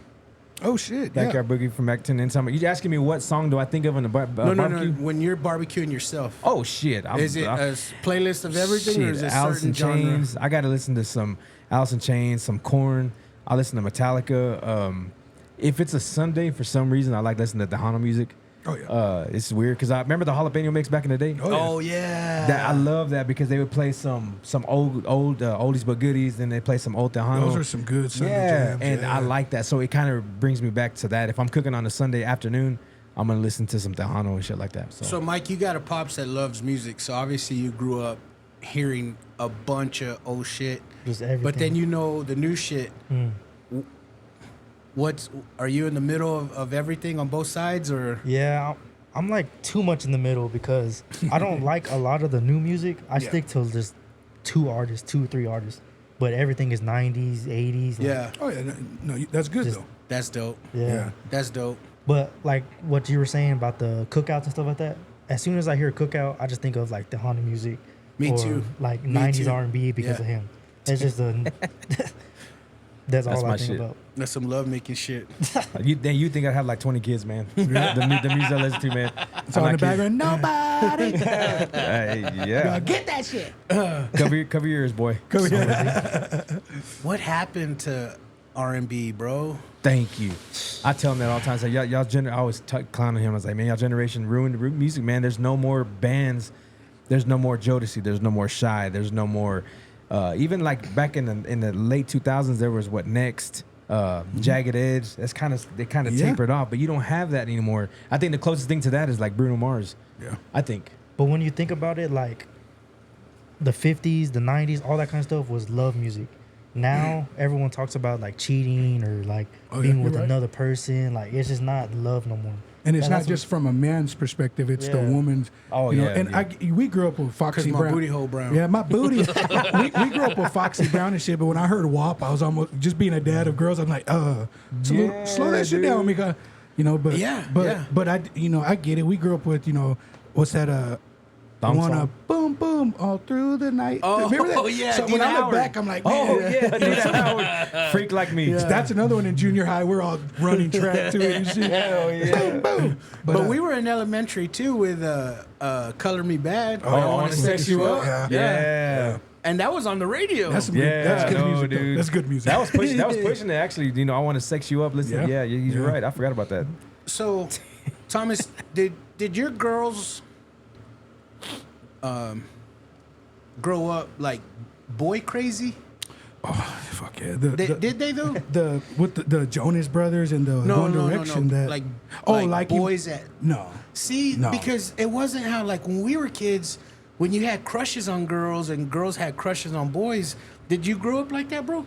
Oh shit. Backyard Boogie from Mac 10. Anytime you asking me what song do I think of in the No. barbecue? When you're barbecuing yourself, Oh shit! is it a playlist of everything, or is it Alice certain in genre? Chains. I got to listen to some Alice in Chains, some Korn. I listen to Metallica. If it's a Sunday, for some reason, I like listening to Tejano music. Oh, yeah. It's weird because I remember the jalapeno mix back in the day. Oh yeah. That I love that because they would play some old oldies but goodies, then they play some old Tejano. Those are some good Sunday yeah, jams. and yeah. I like that. So it kind of brings me back to that. If I'm cooking on a Sunday afternoon, I'm gonna listen to some Tejano and shit like that. So, Mike, you got a pops that loves music, so obviously you grew up hearing a bunch of old shit. Just everything. But then you know the new shit. Are you in the middle of everything on both sides, or? Yeah, I'm like too much in the middle because I don't like a lot of the new music. I stick to just 2 or 3 artists. But everything is 90s, 80s. Like, Yeah. Oh, yeah. No, that's good, Just- though. That's dope. Yeah. That's dope. But like what you were saying about the cookouts and stuff like that, as soon as I hear cookout, I just think of like the Honda music. Me or too. Like Me 90s too. R&B because Yeah. of him. It's just a... That's all my I think shit. about. That's some love making shit. you think I have like 20 kids, man? the music I listen to, man. It's all in the background. Nobody. Yeah. Get that shit. Cover your ears, boy. What happened to R&B, bro? Thank you. I tell him that all the time. I say, y'all I always clown on him. I was like, man, y'all generation ruined the music, man. There's no more bands. There's no more Jodeci. There's no more Shy. There's no more. Even like back in the late 2000s, there was what Next, Jagged Edge. They kind of Yeah. tapered off, but you don't have that anymore. I think the closest thing to that is like Bruno Mars. Yeah. I think. But when you think about it, like the 50s, the 90s, all that kind of stuff was love music. Now everyone talks about like cheating or like being you're with right. another person. Like it's just not love no more. And it's And not that's just from a man's perspective; it's the Yeah. woman's. Oh, you know, yeah, And yeah. we grew up with Foxy 'Cause my Brown. booty hole brown. Yeah, my booty. we grew up with Foxy Brown and shit. But when I heard WAP, I was almost just being a dad of girls. I'm like, slow that shit down, because But Yeah, but yeah. but I get it. We grew up with what's that Thong wanna song? boom boom all through the night. Oh, Remember that? yeah, So when Dina I look Howard. back, I'm like, Oh man, yeah, Dina Howard. Freak like me. That's another one in junior high. We're all running track to it and shit. Hell yeah. Boom, boom. But we were in elementary too with Color Me Bad. Oh, I wanna sex you up. Yeah. Yeah. And that was on the radio. That's some Yeah, good, that's good no, music, though. dude. That's good music. That was pushing it. Actually, I want to sex you up. Listen, Yeah. you're Yeah. right. I forgot about that. So, Thomas, did your girls grow up like boy crazy? Fuck yeah. Did they though? With the Jonas Brothers and the One Direction that like boys that no. see No. because it wasn't how like when we were kids when you had crushes on girls and girls had crushes on boys. Did you grow up like that, bro?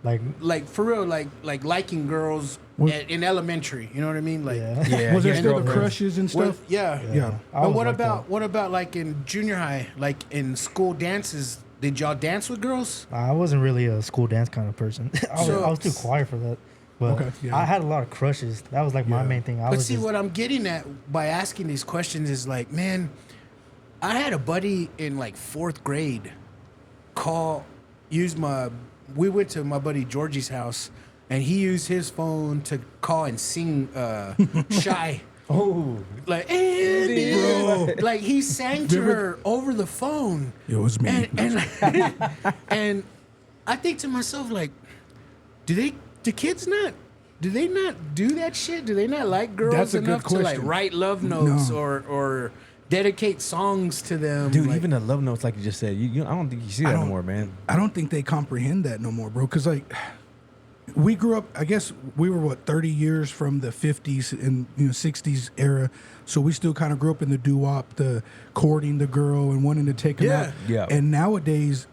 Like For real, like liking girls in elementary. You know what I mean? Like yeah. Yeah. Was there yeah, still bro. the crushes and stuff? yeah. Yeah. I But was what like about what about like in junior high, like in school dances? Did y'all dance with girls? I wasn't really a school dance kind of person. I was too quiet for that. But Okay, yeah. I had a lot of crushes. That was like my Yeah. main thing. But see, what I'm getting at by asking these questions is like, man, I had a buddy in like 4th grade we went to my buddy Georgie's house and he used his phone to call and sing Shy. Oh, Like, Andy, bro. Like he sang to her over the phone. It was me. And I think to myself, like, do kids not do that shit? Do they not like girls That's a good enough to like question. write love notes No. or dedicate songs to them? dude, like, even the love notes, like you just said, I don't think you see that no don't- more, man. I don't think they comprehend that no more, bro. Because like, we grew up. I guess we were 30 years from the 50s and 60s era. So we still kind of grew up in the doo-wop, the courting the girl and wanting to take them Yeah. out. Yeah. And nowadays,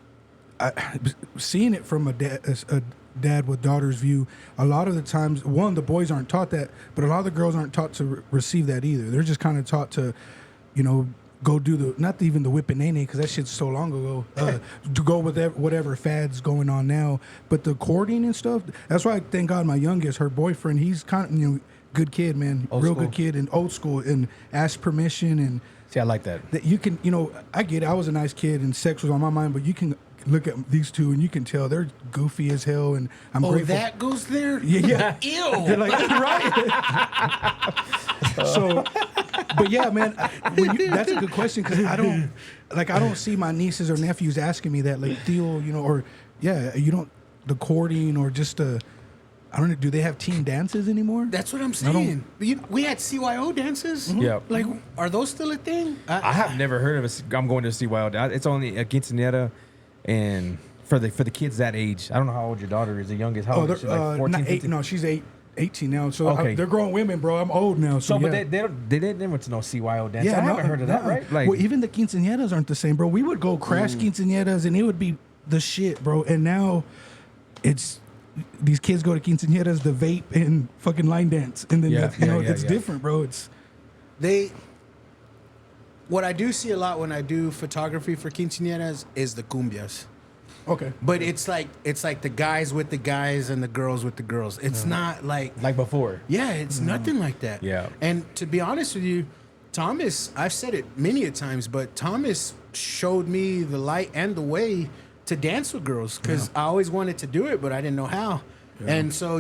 seeing it from a dad with daughter's view, a lot of the times, the boys aren't taught that, but a lot of the girls aren't taught to receive that either. They're just kind of taught to, go do not even the whipping nene, because that shit's so long ago. To go with whatever fad's going on now, but the courting and stuff. That's why I thank God my youngest, her boyfriend, he's kind of good kid, man, Old real school. good kid and old school and ask permission and See, I like that. that you can, I get it. I was a nice kid and sex was on my mind, but you can look at these two and you can tell they're goofy as hell, and I'm grateful. that goes there? Yeah, Ew. They're like, right. So, but yeah, man, that's a good question, because I don't see my nieces or nephews asking me that, like, Theo, or yeah, you don't the courting or just I don't know. Do they have team dances anymore? That's what I'm I don't- saying. We had CYO dances. Yeah. Like, are those still a thing? I have never heard of it. I'm going to see Wild. It's only a quinceañera, and for the kids that age. I don't know how old your daughter is. The youngest. How Oh, old is she? Like 14, not 8. 15? No, she's 18 now. So Okay. they're grown women, bro. I'm old now. So, So, but yeah. they didn't went to no CYO dance. Yeah, I haven't heard of that, right? Like, well, even the quinceañeras aren't the same, bro. We would go crash quinceañeras, and it would be the shit, bro. And now, it's these kids go to quinceañeras, the vape and fucking line dance, and then Yeah, it's yeah. different, bro. It's What I do see a lot when I do photography for quinceañeras is the cumbias. okay. But it's like the guys with the guys and the girls with the girls. It's not like before. yeah, it's nothing like that. Yeah. And to be honest with you, Thomas, I've said it many a times, but Thomas showed me the light and the way to dance with girls because I always wanted to do it, but I didn't know how. And so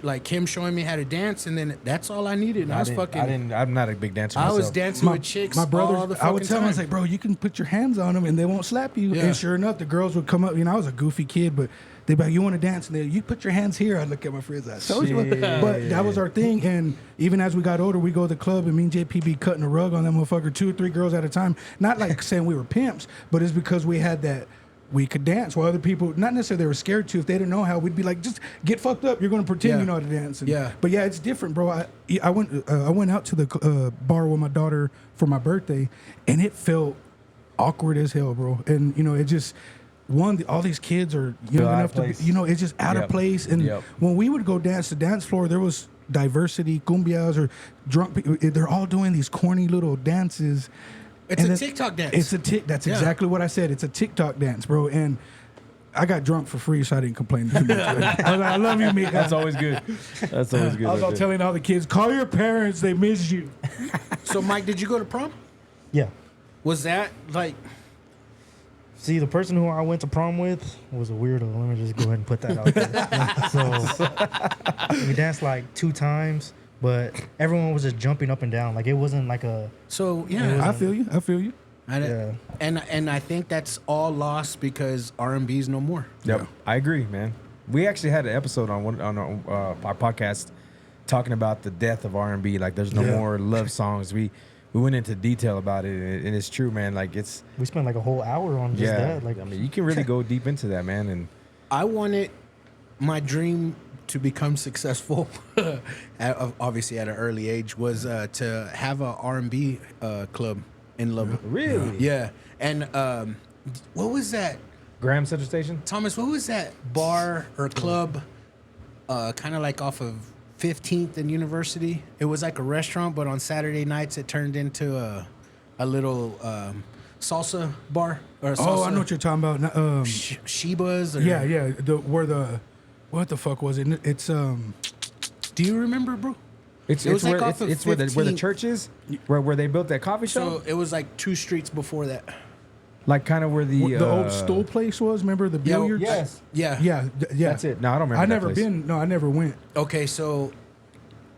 like him showing me how to dance, and then that's all I needed. And I'm not a big dancer. I myself. was dancing with chicks. My all brothers, the I would fucking tell them, I was time. like, bro, you can put your hands on them and they won't slap you. Yeah. And sure enough, the girls would come up. You know, I was a goofy kid, but they'd be like, you want to dance? And you put your hands here. I'd look at my friends. I told you. Shit. But that was our thing. And even as we got older, we go to the club and me and JP be cutting a rug on that motherfucker, 2 or 3 girls at a time. Not like saying we were pimps, but it's because we had that. We could dance while other people, not necessarily they were scared to. If they didn't know how, we'd be like, just get fucked up. You're going to pretend you know how to dance. And, Yeah. But yeah, it's different, bro. I went out to the bar with my daughter for my birthday, and it felt awkward as hell, bro. And you know, it just all these kids are young out of enough to, place. you know, it's just out of place. And when we would go dance the dance floor, there was diversity, cumbias or drunk people. They're all doing these corny little dances. It's And a then- TikTok dance. It's a That's exactly what I said. It's a TikTok dance, bro. And I got drunk for free, so I didn't complain too much. I was like, I love you, Mika. That's always good. That's always good. I was all telling all the kids, call your parents. They miss you. So, Mike, did you go to prom? Yeah. Was that like? See, the person who I went to prom with was a weirdo. Let me just go ahead and put that out there. So we danced like 2 times, but everyone was just jumping up and down. Like it wasn't like a So yeah, I feel you. yeah. And I think that's all lost because R&B's no more. Yep, I agree, man. We actually had an episode on our podcast talking about the death of R&B. Like, there's no more love songs. We went into detail about it, and it's true, man. Like, it's We spent like a whole hour on just that. Like I mean, you can really go deep into that, man. And I wanted my dream to become successful, obviously at an early age, was to have a R&B club in Lubbock. really, Yeah, and what was that, Graham Central Station. Thomas? What was that bar or club, kind of like off of 15th and University? It was like a restaurant, but on Saturday nights it turned into a little salsa bar or salsa. Oh, I know what you're talking about. Sheba's. Or, Yeah. What the fuck was it? It's Do you remember, bro? It's It was like where off of it's where the 15th. church is, where they built that coffee shop, So it was like 2 streets before that. like kind of where the old stool place was. Remember the billiards? Yes, Yeah. Yeah. that's it. No, I don't remember. I that never place. been. No, I never went. Okay, so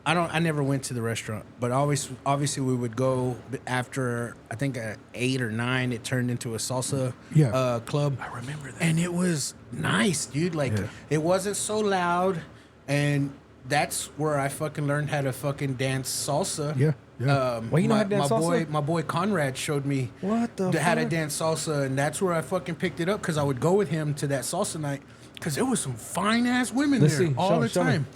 I never went to the restaurant, but obviously we would go after, I think at 8 or 9 it turned into a salsa club. I remember that. And it was nice, dude. Like it wasn't so loud, and that's where I fucking learned how to fucking dance salsa. Yeah. Well, you know how to dance salsa? My boy Conrad showed me What the how to fuck? dance salsa, and that's where I fucking picked it up because I would go with him to that salsa night because there was some fine ass women Let's there see. all the Show me. time.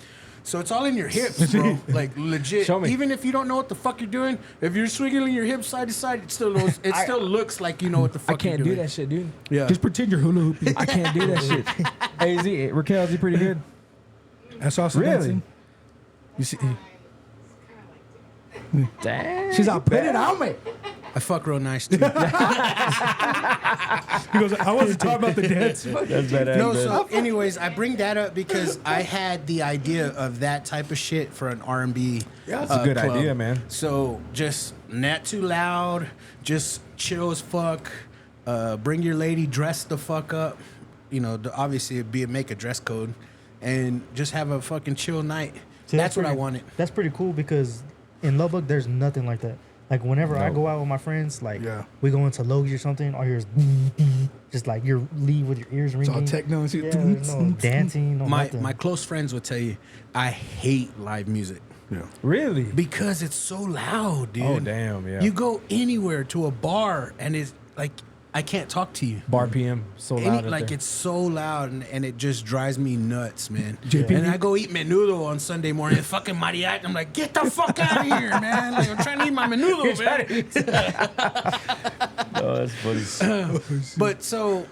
So it's all in your hips, bro. Like legit. Show me. Even if you don't know what the fuck you're doing, if you're swinging your hips side to side, it still looks like you know what the fuck I can't you're do doing. that shit, dude. Yeah. Just pretend you're hula hooping. I can't do that shit. Hey, Raquel, is he pretty good? That's also Really? dancing. You see, Damn. she's like, put it on me. I fuck real nice too. He goes, I wasn't talking about the dance. That's badass. No, man. so anyways, I bring that up because I had the idea of that type of shit for an R&B. Yeah, that's a good idea, man. So just not too loud, just chill as fuck. Bring your lady dressed the fuck up. You know, obviously it'd make a dress code, and just have a fucking chill night. See, That's what I pretty- wanted. That's pretty cool because in Lubbock, there's nothing like that. Like whenever I No. go out with my friends, like Yeah. we go into Logie or something, all here's just like you leave with your ears It's ringing. all techno and shit. Yeah, no dancing, no My nothing. my close friends would tell you, I hate live music Yeah. Really? because it's so loud, dude. Oh damn, yeah. You go anywhere to a bar and it's like I can't talk to you. Bar PM so loud. up Like there. it's so loud and it just drives me nuts, man. JP, And I go eat menudo on Sunday morning. Fucking mariachi. I'm like, get the fuck out of here, man! Like I'm trying to eat my menudo, man. Oh, that's funny. But so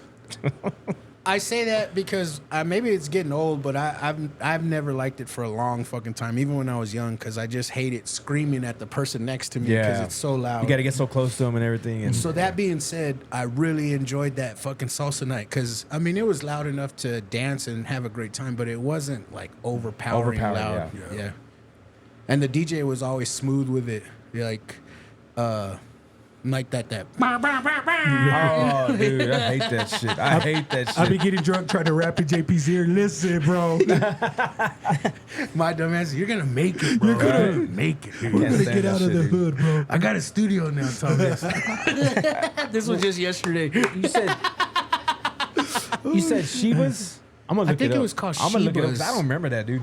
I say that because maybe it's getting old, but I've never liked it for a long fucking time, even when I was young, because I just hated screaming at the person next to me because Yeah. it's so loud. You got to get so close to them and everything. And So that being said, I really enjoyed that fucking salsa night because I mean it was loud enough to dance and have a great time, but it wasn't like overpowering loud. Yeah. And the DJ was always smooth with it, like that. oh, dude, I hate that shit. I hate that shit. I be getting drunk trying to rap in JP's ear. Listen, bro. My dumb ass, you're gonna make it, bro. You're gonna- make it. We're Dude. gonna stand get that out of shit, the dude. hood, bro. I got a studio now, Thomas. This was just yesterday. You said Shebas? I'm gonna look think it it up. was called I'm gonna look it up 'cause Shebas. I don't remember that, dude.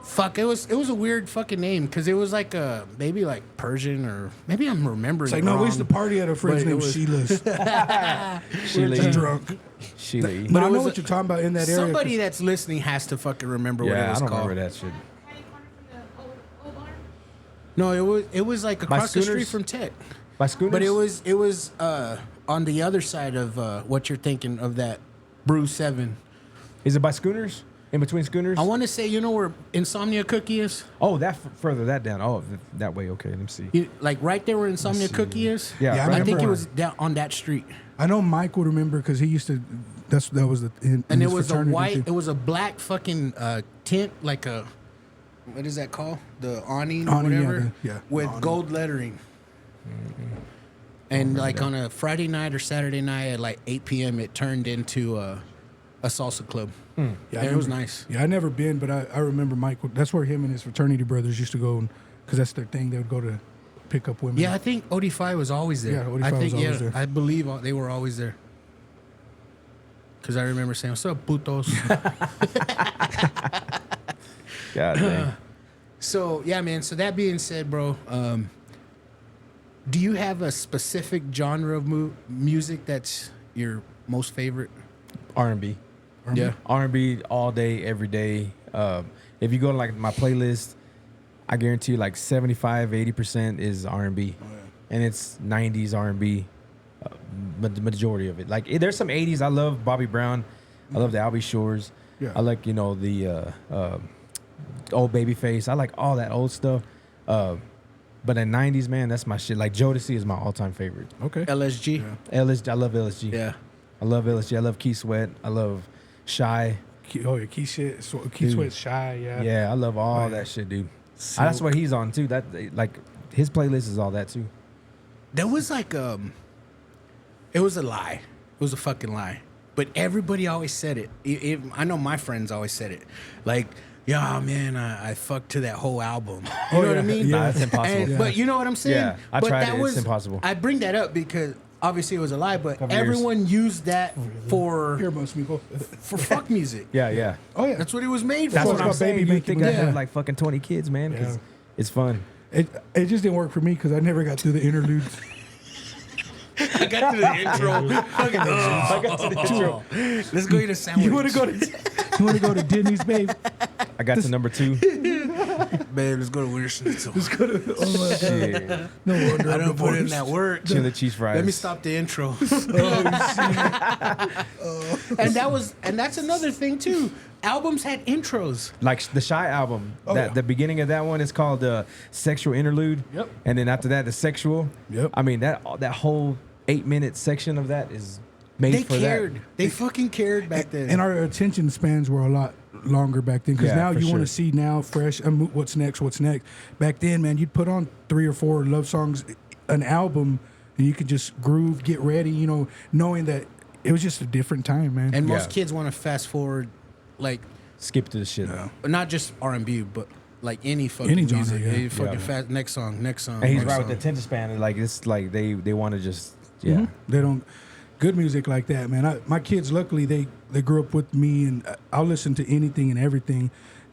Fuck, it was a weird fucking name because it was like maybe like Persian or maybe I'm remembering. It's like, it no, wrong. we used to party at a friend's But it name, was- Sheila's. Sheila Just E. drunk. Sheila E. But I it know was what you're talking about in that area. Somebody that's listening has to fucking remember what it Yeah, was I don't called. remember that shit. No, it was like By across the street Schooners? from Tech. By Schooners? But it was on the other side of what you're thinking of that Brew 7. Is it by Schooners? In between Schooners? I want to say, you know where Insomnia Cookie is? Oh, that further that down. Oh, that way. Okay, let me see. Like right there where Insomnia Cookie is? Yeah, Yeah, I right I think remember. it was down on that street. I know Mike would remember because he used to. That was the. In And it his was a fraternity white, thing. it was a black fucking tint, like a, what is that called? The awning or Awning, yeah, whatever? yeah, With awning. gold lettering. And like on a Friday night or Saturday night at like 8 p.m., it turned into a salsa club. Yeah, And I it was remember- nice. Yeah, I never been, but I remember Mike. That's where him and his fraternity brothers used to go, because that's their thing. They would go to pick up women. Yeah, I think OD5 was always there. Yeah, OD5 I think, was always there. I believe they were always there. Because I remember saying, what's up, putos? God dang. So, yeah, man. So that being said, bro, do you have a specific genre of music that's your most favorite? R&B. Yeah. R&B all day, every day. If you go to like my playlist, I guarantee you like 75, 80% is R&B. And it's 90s R&B, but the majority of it. Like there's some 80s. I love Bobby Brown. I love the Albie Shores. Yeah. I like, the old Babyface. I like all that old stuff. But in 90s, man, that's my shit. Like Jodeci is my all-time favorite. Okay. LSG? LSG, I love LSG. Yeah. I love LSG. I love Key Sweat. I love Shy. Oh yeah, Key Sweat, Dude. Sweat's Shy. Yeah. Yeah, I love all yeah. that shit, dude. That's what he's on too. That like his playlist is all that too. There was like, it was a lie. It was a fucking lie. But everybody always said it. I know my friends always said it. Like, yeah, man, I fucked to that whole album. You know what I yeah, mean? yeah. Nah, that's impossible. But you know what I'm saying? Yeah, I but tried that it. It's was impossible. I bring that up because obviously it was a lie, but Couple years. everyone used that for Here, most people. fuck music. Yeah, yeah. Oh yeah. That's what it was made That's for. what it's I'm called saying. baby You making think I music. have like fucking 20 kids, man? 'Cause Yeah. it's fun. It just didn't work for me because I never got through the interludes. I got to the intro. Fucking, I got to the intro. Let's go eat a sandwich. You want to go to Denny's, babe? I got to number 2. Babe, let's go to Winter Schnitzel. Let's go to. Oh my God. Shit. No wonder I I'm don't put in divorced. that work. Chili cheese fries. Let me stop the intro. And that's another thing too. Albums had intros. Like the Shy album. Oh, that yeah. the beginning of that one is called Sexual Interlude. Yep. And then after that, the Sexual. Yep. I mean that whole 8-minute section of that is made They for cared. that. They fucking cared back then. And our attention spans were a lot longer back then because Yeah, now for you want sure. to see now fresh. What's next? What's next? Back then, man, you'd put on 3 or 4 love songs, an album, and you could just groove, get ready. Knowing that it was just a different time, man. And most Yeah. kids want to fast forward, like Skip to the shit. not just R&B, but like any fucking Any genre, music. yeah. They fucking Yeah. fast. Next song. And he's next right with the song. attention span. Like it's like they want to just yeah. They don't. good music like that, man. My kids, luckily, they grew up with me, and I'll listen to anything and everything.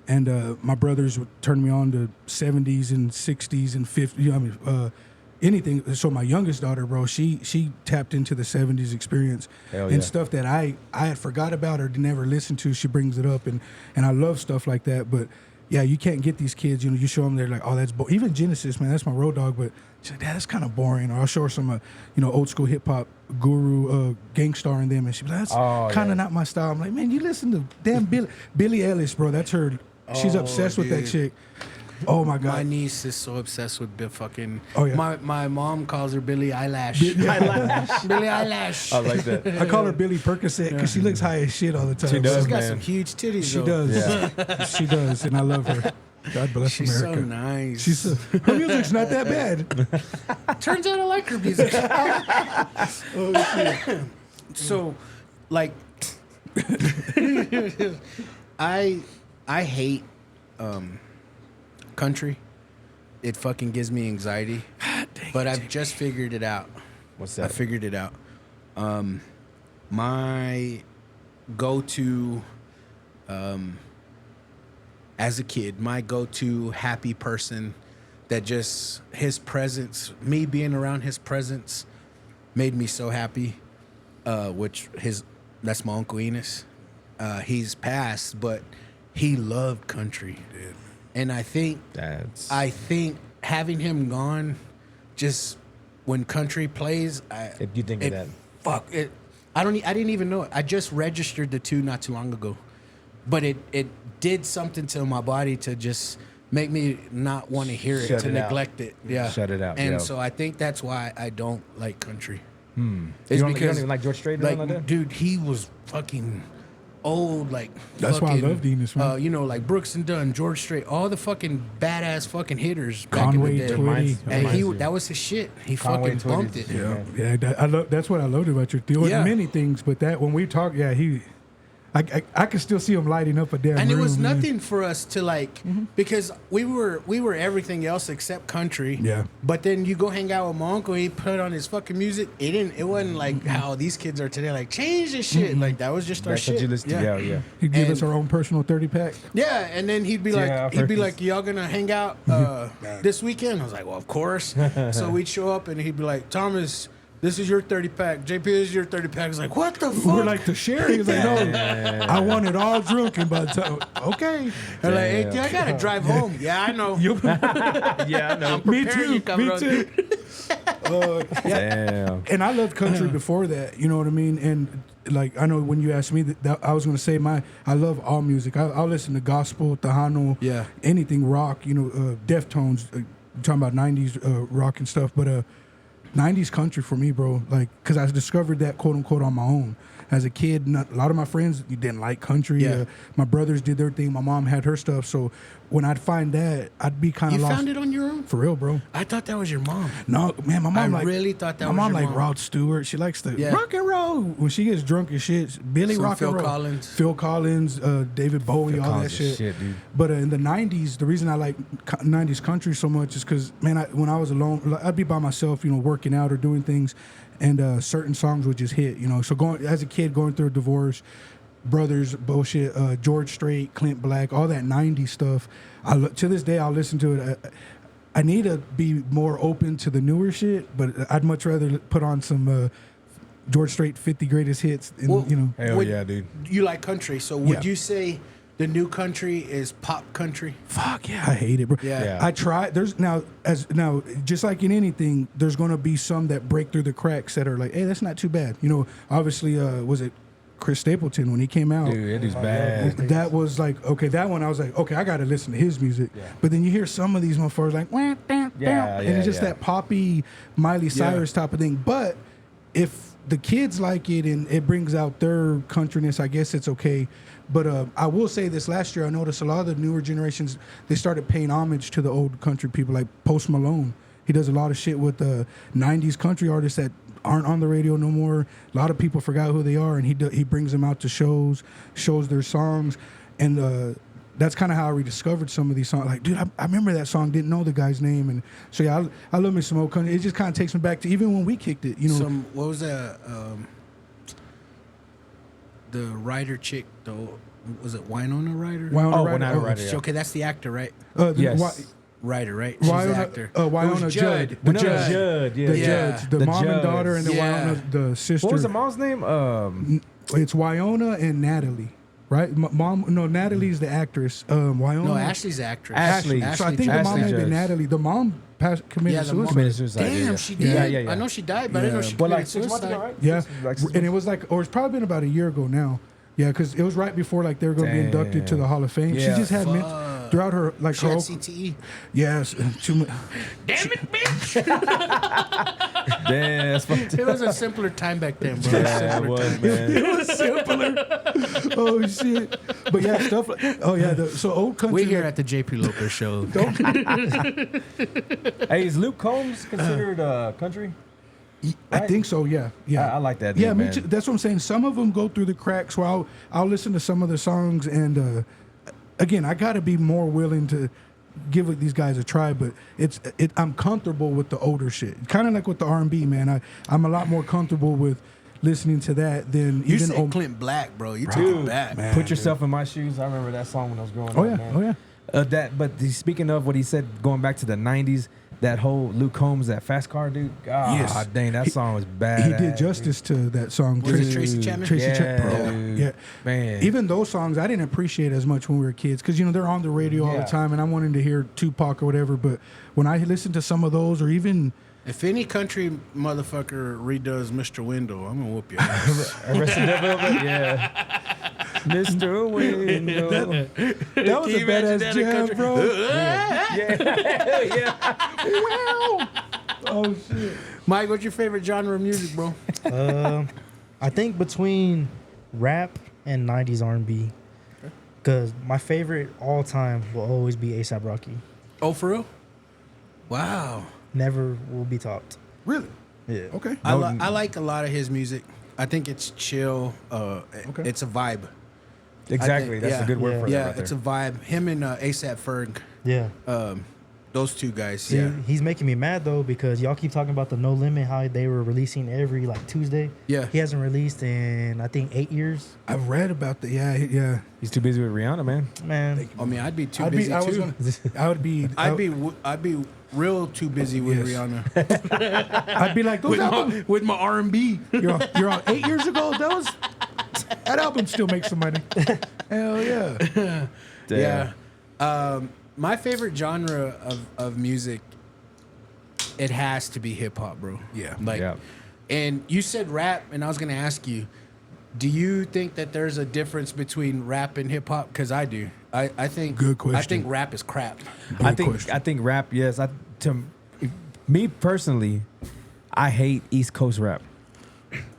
And my brothers would turn me on to 70s and 60s and 50s. You know, anything. So my youngest daughter, bro, she tapped into the 70s experience and stuff that I had forgot about or never listened to. She brings it up, and I love stuff like that. But yeah, you can't get these kids. You know, you show them, they're like, oh, that's even Genesis, man. That's my road dog. But she's like, Dad, that's kind of boring. Or I'll show her some, old school hip hop guru, Gangstar and them, and she's like, that's kind of not my style. I'm like, man, you listen to damn Billie Eilish, bro. That's her. She's obsessed with that chick. Oh my God. My niece is so obsessed with fucking. Oh yeah. My mom calls her Billie Eyelash. Eyelash. Billie Eyelash. I like that. I call her Billy Percocet because she looks high as shit all the time. She does. She's got man. some huge titties. She though. does. Yeah. She does, and I love her. God bless She's America. so nice. Her music's not that bad. Turns out I like her music. So, like, I hate country. It fucking gives me anxiety. But I've just figured it out. What's I that? figured it out. My go-to, as a kid, my go-to happy person that just his presence, me being around his presence, made me so happy. That's my Uncle Enos. He's passed, but he loved country, and I think having him gone, just when country plays, You think of that? Fuck it. I didn't even know it. I just registered the two not too long ago, but it did something to my body to just make me not want to hear it, Shut to it out. neglect it. Yeah, Shut it out, And yeah. so I think that's why I don't like country. You It's don't because even like George Strait or like, nothing like that? dude, he was fucking old, like That's why I fucking, love Enos, man. like Brooks and Dunn, George Strait, all the fucking badass fucking hitters back Conway in the day. Twitty. And Reminds you. that was his shit. He Conway fucking bumped it. Twitty. Yeah, I love. That's what I loved about your deal. Yeah. Many things, but that when we talk, I could still see him lighting up a damn And it room, was man. nothing for us to like, because we were everything else except country. Yeah. But then you go hang out with my uncle, he put on his fucking music. It wasn't like how these kids are today, like change this shit. Like that was just our That's shit. what you listen to. Yeah. He'd give And- us our own personal 30-pack. Yeah, and then he'd be Yeah, like, y'all gonna hang out this weekend? I was like, well, of course. So we'd show up, and he'd be like, Thomas, this is your 30-pack. JP, this is your 30-pack. I was like, what the fuck? We were like to share. He was like, no, I want it all drunk. And by the time, okay. I'm like, hey, dude, I gotta drive home. Yeah, I know. Yeah, I know. Me preparing too. you, cabrón. Me too. Damn. And I loved country before that. You know what I mean? And like I know when you asked me that I was going to say I love all music. I'll listen to gospel, Tejano, Yeah. anything rock. Deftones. Talking about '90s rock and stuff, but 90s country for me, bro. Like, cause I discovered that quote unquote on my own. As a kid, a lot of my friends didn't like country. Yeah. My brothers did their thing. My mom had her stuff. So when I'd find that, I'd be kind You of lost. found it on your own? For real, bro. I thought that was your mom. No, man, my mom I really thought that my was mom your like mom. Rod Stewart. She likes the Yeah. rock and roll. When she gets drunk as shit, Billy Some rock Phil and roll. Collins. Phil Collins, David Bowie, all that Collins is shit. shit, dude. But in the '90s, the reason I like '90s country so much is because, man, when I was alone, I'd be by myself, working out or doing things, and certain songs would just hit. So as a kid, going through a divorce. Brothers bullshit, George Strait, Clint Black, all that '90s stuff. To this day, I'll listen to it. I need to be more open to the newer shit, but I'd much rather put on some George Strait 50 greatest hits. And, Hell Would- yeah, dude. You like country, so would Yeah. you say the new country is pop country? fuck yeah, I hate it, bro. Yeah. I try. There's now just like in anything, there's gonna be some that break through the cracks that are like, hey, that's not too bad. Obviously, was it Chris Stapleton when he came out? Dude, it is bad. That was like, okay, that one I was like, okay, I got to listen to his music. Yeah. But then you hear some of these motherfuckers like, wah, bam, Yeah, and it's just yeah. that poppy Miley Cyrus type of thing. But if the kids like it and it brings out their countryness, I guess it's okay. But I will say this, last year I noticed a lot of the newer generations, they started paying homage to the old country people like Post Malone. He does a lot of shit with 90s country artists that aren't on the radio no more. A lot of people forgot who they are, and he brings them out to shows their songs, and that's kind of how I rediscovered some of these songs. Like, dude, I remember that song, didn't know the guy's name, and so yeah, I love me some old country. It just kind of takes me back to even when we kicked it, What was that? the writer chick though. Was it Winona Ryder? Winona Ryder. Winona Ryder, yeah. Okay, that's the actor, right? Yes. Writer, right? She's the actor. Winona Judd. The Winona judge. Judd, yeah. The Yeah. judge. The The mom and daughter judge. and the Yeah. Winona, the sister. What was the mom's name? It's Winona and Natalie, right? Natalie's the actress. Winona. No, Ashley's the actress. Ashley. So I think the mom Ashley may be Judd. Natalie. The mom committed Yeah, the mom- suicide. Committed suicide. Damn, yeah. she did. Yeah. I know she died, but I didn't know she But committed like 6 months suicide. ago, right? Yeah, Like and it was like, or it's probably been about a year ago now. Yeah, because it was right before like they were going to be inducted to the Hall of Fame. Yeah. She just had throughout her like She her had whole, CTE. yes, too much. Damn it, bitch! Damn, that's fucked It up. was a simpler time back then, bro. Yeah, it was, man. It was simpler. Oh shit! But yeah, stuff like so old country. We're here like, at the JP Lopez show. Hey, is Luke Combs considered country? I think so. Yeah, yeah. I like that Yeah, dude, me man. too. That's what I'm saying. Some of them go through the cracks. Where I'll listen to some of the songs, and again, I got to be more willing to give these guys a try. But I'm comfortable with the older shit. Kind of like with the R&B, man. I'm a lot more comfortable with listening to that than You even said old. Clint Black, bro. You took Dude, it back. man. Put yourself in my shoes. I remember that song when I was growing Oh up. yeah, man. oh yeah. Speaking of what he said, going back to the '90s, that whole Luke Combs, that Fast Car dude. God, Yes. dang, that song was bad. He did justice to that song. Was it too. Tracy Chapman? Tracy Yeah, Chapman. dude. Yeah. Man. Even those songs I didn't appreciate as much when we were kids because they're on the radio all Yeah. the time, and I wanted to hear Tupac or whatever. But when I listened to some of those, or even If any country motherfucker redoes Mr. Window, I'm gonna whoop your ass. Arrested Development, yeah. Mr. Window. that was a badass jam, bro. Oh shit! Mike, what's your favorite genre of music, bro? I think between rap and 90s R&B. Because my favorite all time will always be A$AP Rocky. Oh, for real? Wow. Never will be topped. Really? Yeah. Okay. I like a lot of his music. I think it's chill. It's a vibe. Exactly. That's yeah. a good word for Yeah, that right it's there. a vibe. Him and A$AP Ferg, Yeah. those two guys. See, Yeah. he's making me mad though because y'all keep talking about the No Limit, how they were releasing every like Tuesday. Yeah. He hasn't released in I think 8 years. I've read about the yeah. He's too busy with Rihanna, man. Man, I mean, I'd be too busy I was too. I'd be real too busy with Yes. Rihanna. I'd be like, those albums, with my R&B. you're on 8 years ago. That album still makes some money. Hell yeah. Yeah. My favorite genre of music, it has to be hip hop, bro. Yeah. Like, Yeah. and you said rap, and I was gonna ask you, do you think that there's a difference between rap and hip hop? Because I do. I think. Good question. I think rap is crap. I Good think question. I think rap. Yes, me personally, I hate East Coast rap.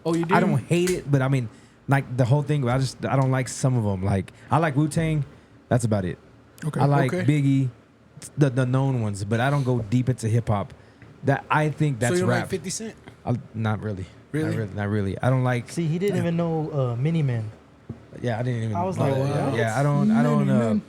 Oh, you do? I don't hate it, but I mean, like the whole thing. I don't like some of them. Like I like Wu-Tang. That's about it. Okay. I like Okay. Biggie, the known ones, but I don't go deep into hip hop. That I think that's so you don't rap. like 50 Cent? Not really. Really? Not really. I don't like. see, he didn't even know Mini Man. Yeah, I didn't even. I was know like, that. what? Yeah, I don't. Man.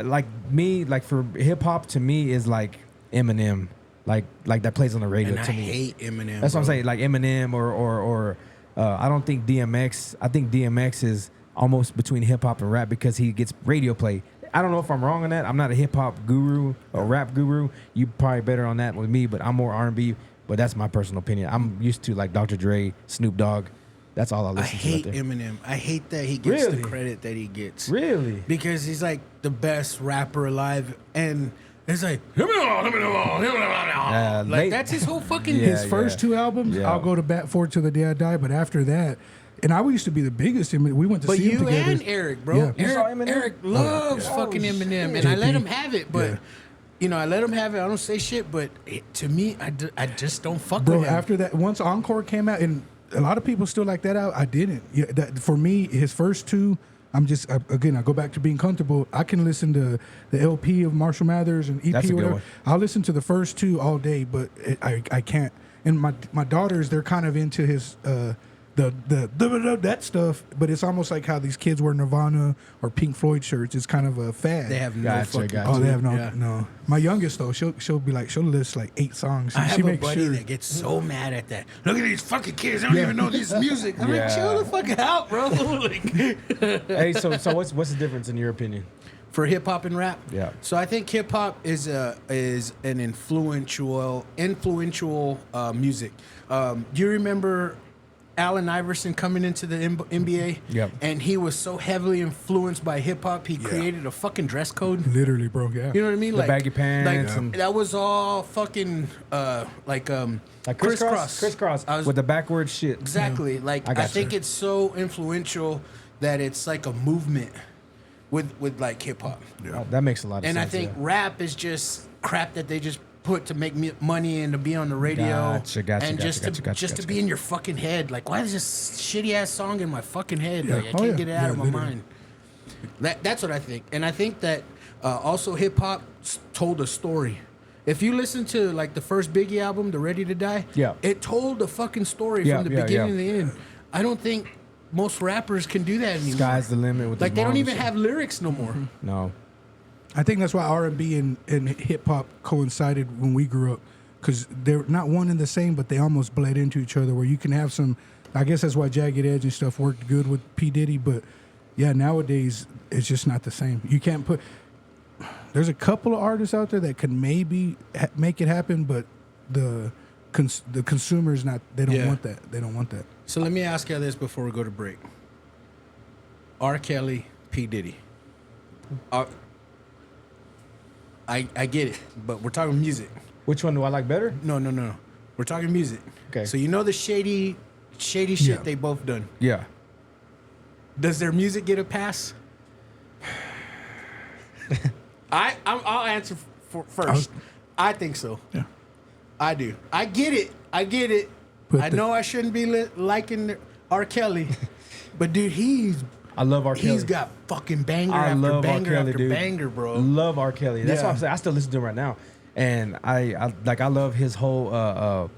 Like me, like for hip hop to me is like Eminem, like that plays on the radio And I to me. hate Eminem. That's what I'm bro. saying, like Eminem or I don't think DMX. I think DMX is almost between hip hop and rap because he gets radio play. I don't know if I'm wrong on that. I'm not a hip hop guru or rap guru. You probably better on that with me, but I'm more R&B. But that's my personal opinion. I'm used to like Dr. Dre, Snoop Dogg. That's all I I listen to. hate Right there. Eminem. I hate that he gets Really? the credit that he gets. Really? Because he's like the best rapper alive, and it's like, like late- that's his whole fucking. Yeah. His first two albums, Yeah. I'll go to bat for till the day I die. But after that, and I used to be the biggest. We went to But see him you together. and Eric, bro. Yeah. You saw Eric, Eminem? Eric loves fucking Eminem, and I let him have it. But I let him have it. I don't say shit. But to me, I just don't fuck Bro, with him. after that, once Encore came out, and a lot of people still like that out, I didn't. Yeah, that for me, his first two, I go back to being comfortable. I can listen to the LP of Marshall Mathers and EP That's a or good whatever. one. I'll listen to the first two all day, but I can't. And my daughters, they're kind of into his the that stuff. But it's almost like how these kids wear Nirvana or Pink Floyd shirts. It's kind of a fad. They have no Gotcha, fucking. gotcha. Oh, they have no, Yeah. no. My youngest though, she'll be like, she'll list like 8 songs. I have she a makes buddy sure. that gets so mad at that. Look at these fucking kids. They don't Yeah. even know this music. I'm Yeah. like, chill the fuck out, bro. Like, Hey, so what's the difference in your opinion? for hip hop and rap. Yeah. So I think hip hop is an influential music. Do you remember Allen Iverson coming into the NBA? Yep. And he was so heavily influenced by hip hop, he created a fucking dress code. Literally, bro. Yeah. You know what I mean? The baggy pants Like, and- that was all fucking Like crisscross. I was- with the backwards shit. Exactly. Like I I, got think you. it's so influential that it's like a movement with like hip hop. That makes a lot of And sense. I think yeah. rap is just crap that they just put to make money and to be on the radio Gotcha, and just to gotcha. be in your fucking head. Like, why is this shitty ass song in my fucking head? Yeah. Like, I Oh, can't yeah. get it out Yeah, of my literally. mind. That's what I think. And I think that also hip hop told a story. If you listen to like the first Biggie album, The Ready to Die, Yeah. it told a fucking story Yeah, from the yeah, beginning yeah. to the end. I don't think most rappers can do that anymore. Sky's the limit with Like, his they don't mom and even shit. have lyrics no more. No. I think that's why R&B and hip hop coincided when we grew up, because they're not one and the same, but they almost bled into each other. Where you can have some, I guess that's why Jagged Edge and stuff worked good with P Diddy. But yeah, nowadays it's just not the same. You can't put. There's a couple of artists out there that can maybe make it happen, but the consumer's not. They don't Yeah. want that. They don't want that. So let me ask you this before we go to break. R. Kelly, P. Diddy. I get it, but we're talking music. Which one do I like better? No. We're talking music. Okay. So you know the shady shit Yeah. they both done. Yeah. Does their music get a pass? I'll answer first. I think so. Yeah. I do. I get it. But I the- know I shouldn't be liking R. Kelly, but dude, I love R. Kelly. he's got fucking banger I after love R. banger Kelly, after dude. banger, bro. Love R. Kelly. That's Yeah. what I'm saying. I still listen to him right now, and I love his whole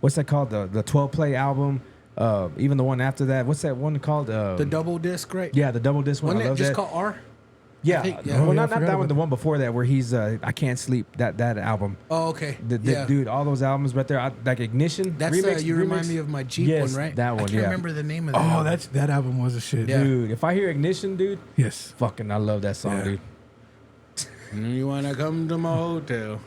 what's that called, the 12 play album, even the one after that. What's that one called? The double disc, right? Yeah, the double disc one. Wasn't I it love just that. called R? Yeah, think- yeah. well, Oh, yeah, I not forgot that one. about The one before that, where he's I can't sleep. That album. Oh, okay. The dude, all those albums right there, like Ignition. That's remix, you remind remix. me of my Jeep Yes, one, right? that one, I can't yeah. remember the name of that. Oh, album. that album was a shit. Yeah. Dude, if I hear Ignition, dude, Yes. fucking, I love that song, Yeah. dude. You wanna come to my hotel,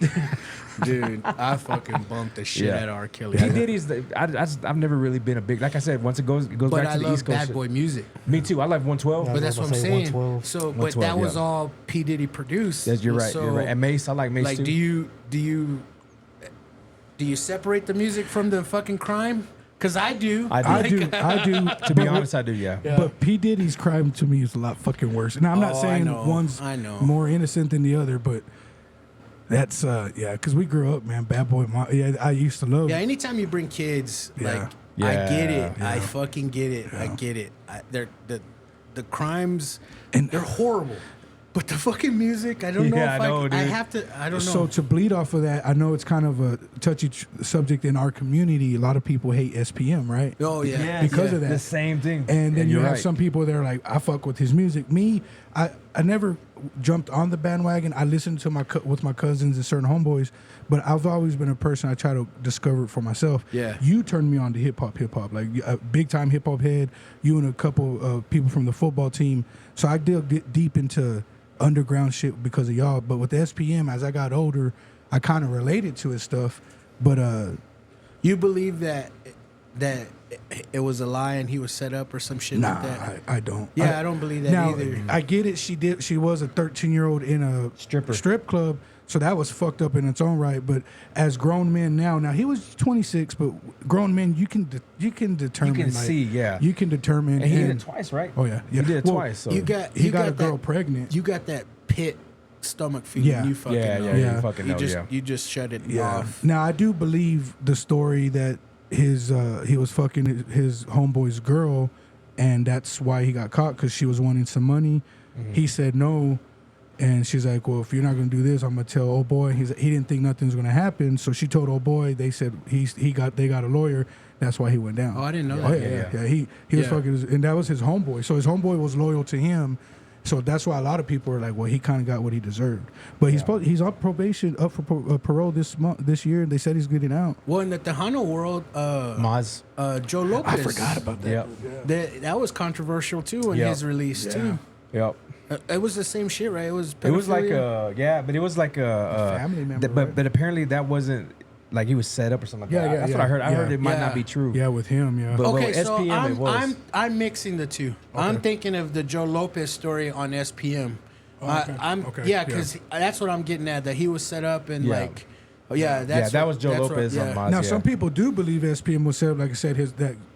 dude? I fucking bumped the shit Yeah. out of R. Kelly. P Diddy's. I've never really been a big. Like I said, once it goes But back I to the love East Coast. bad shit. boy music. Me too. I like 112. Yeah. But that's I what was I'm gonna say saying. 112. So, but 112, that was yeah. all P Diddy produced. Yes, you're right. So, You're right. And Mace, I like Mace like, too. do you separate the music from the fucking crime? Because I do. I do. I do. To be honest, I do. Yeah. But P Diddy's crime to me is a lot fucking worse. Now I'm not Oh, I saying know. one's I know. more innocent than the other, but that's yeah, because we grew up, man. Bad boy, yeah. I used to love. Yeah, anytime you bring kids, Yeah. like I get it. Yeah. I fucking get it. I get it. They're the crimes, And- they're horrible. But the fucking music, I don't know Yeah, if I know, I dude. have to. I don't know. So to bleed off of that, I know it's kind of a touchy subject in our community. A lot of people hate SPM, right? Oh yeah, because yeah. of that. The same thing. And then you you're have right. some people that are like, I fuck with his music. Me, I never jumped on the bandwagon. I listened to with my cousins and certain homeboys, but I've always been a person I try to discover it for myself. Yeah. You turned me on to hip hop, like a big time hip hop head. You and a couple of people from the football team. So I did get deep into underground shit because of y'all. But with the SPM, as I got older, I kind of related to his stuff. But You believe that it was a lie and he was set up or some shit nah, like that? I don't. Yeah, I don't believe that now, either. I get it. She was a 13-year-old in a strip club, so that was fucked up in its own right. But as grown men now he was 26, but grown men, you can determine. You can like, see, yeah. You can determine. And he did it twice, right? Oh yeah, He did it Well, twice. So. You got He you got a that- girl pregnant. You got that pit stomach feeling. Yeah. You fucking yeah, know. yeah, Yeah. you fucking know, yeah. You just shut it Yeah. off. Now I do believe the story that he was fucking his homeboy's girl, and that's why he got caught, because she was wanting some money. Mm-hmm. He said no, And she's like, well, if you're not gonna do this, I'm gonna tell old boy. He didn't think nothing was gonna happen, so she told old boy. They said they got a lawyer. That's why he went down. Oh, I didn't know Oh that. yeah. He was fucking, and that was his homeboy. So his homeboy was loyal to him. So that's why a lot of people are like, well, he kind of got what he deserved. But he's on probation, up for parole this year. They said he's getting out. Well, in the Tejano world, Maz. Joe Lopez. I forgot about that. Yep. That was controversial too in his release too. Yep. It was the same shit, right? It was like pedophilia. but it was like a family member, but apparently that wasn't like he was set up or something like that. That's what I heard. I heard it might not be true. Yeah, with him, yeah. But Okay, with so SPM it was. I'm mixing the two. I'm thinking of the Joe Lopez story on SPM. Because that's what I'm getting at. That he was set up and that was Joe Lopez on Maz. Now some people do believe SPM was set up. Like I said,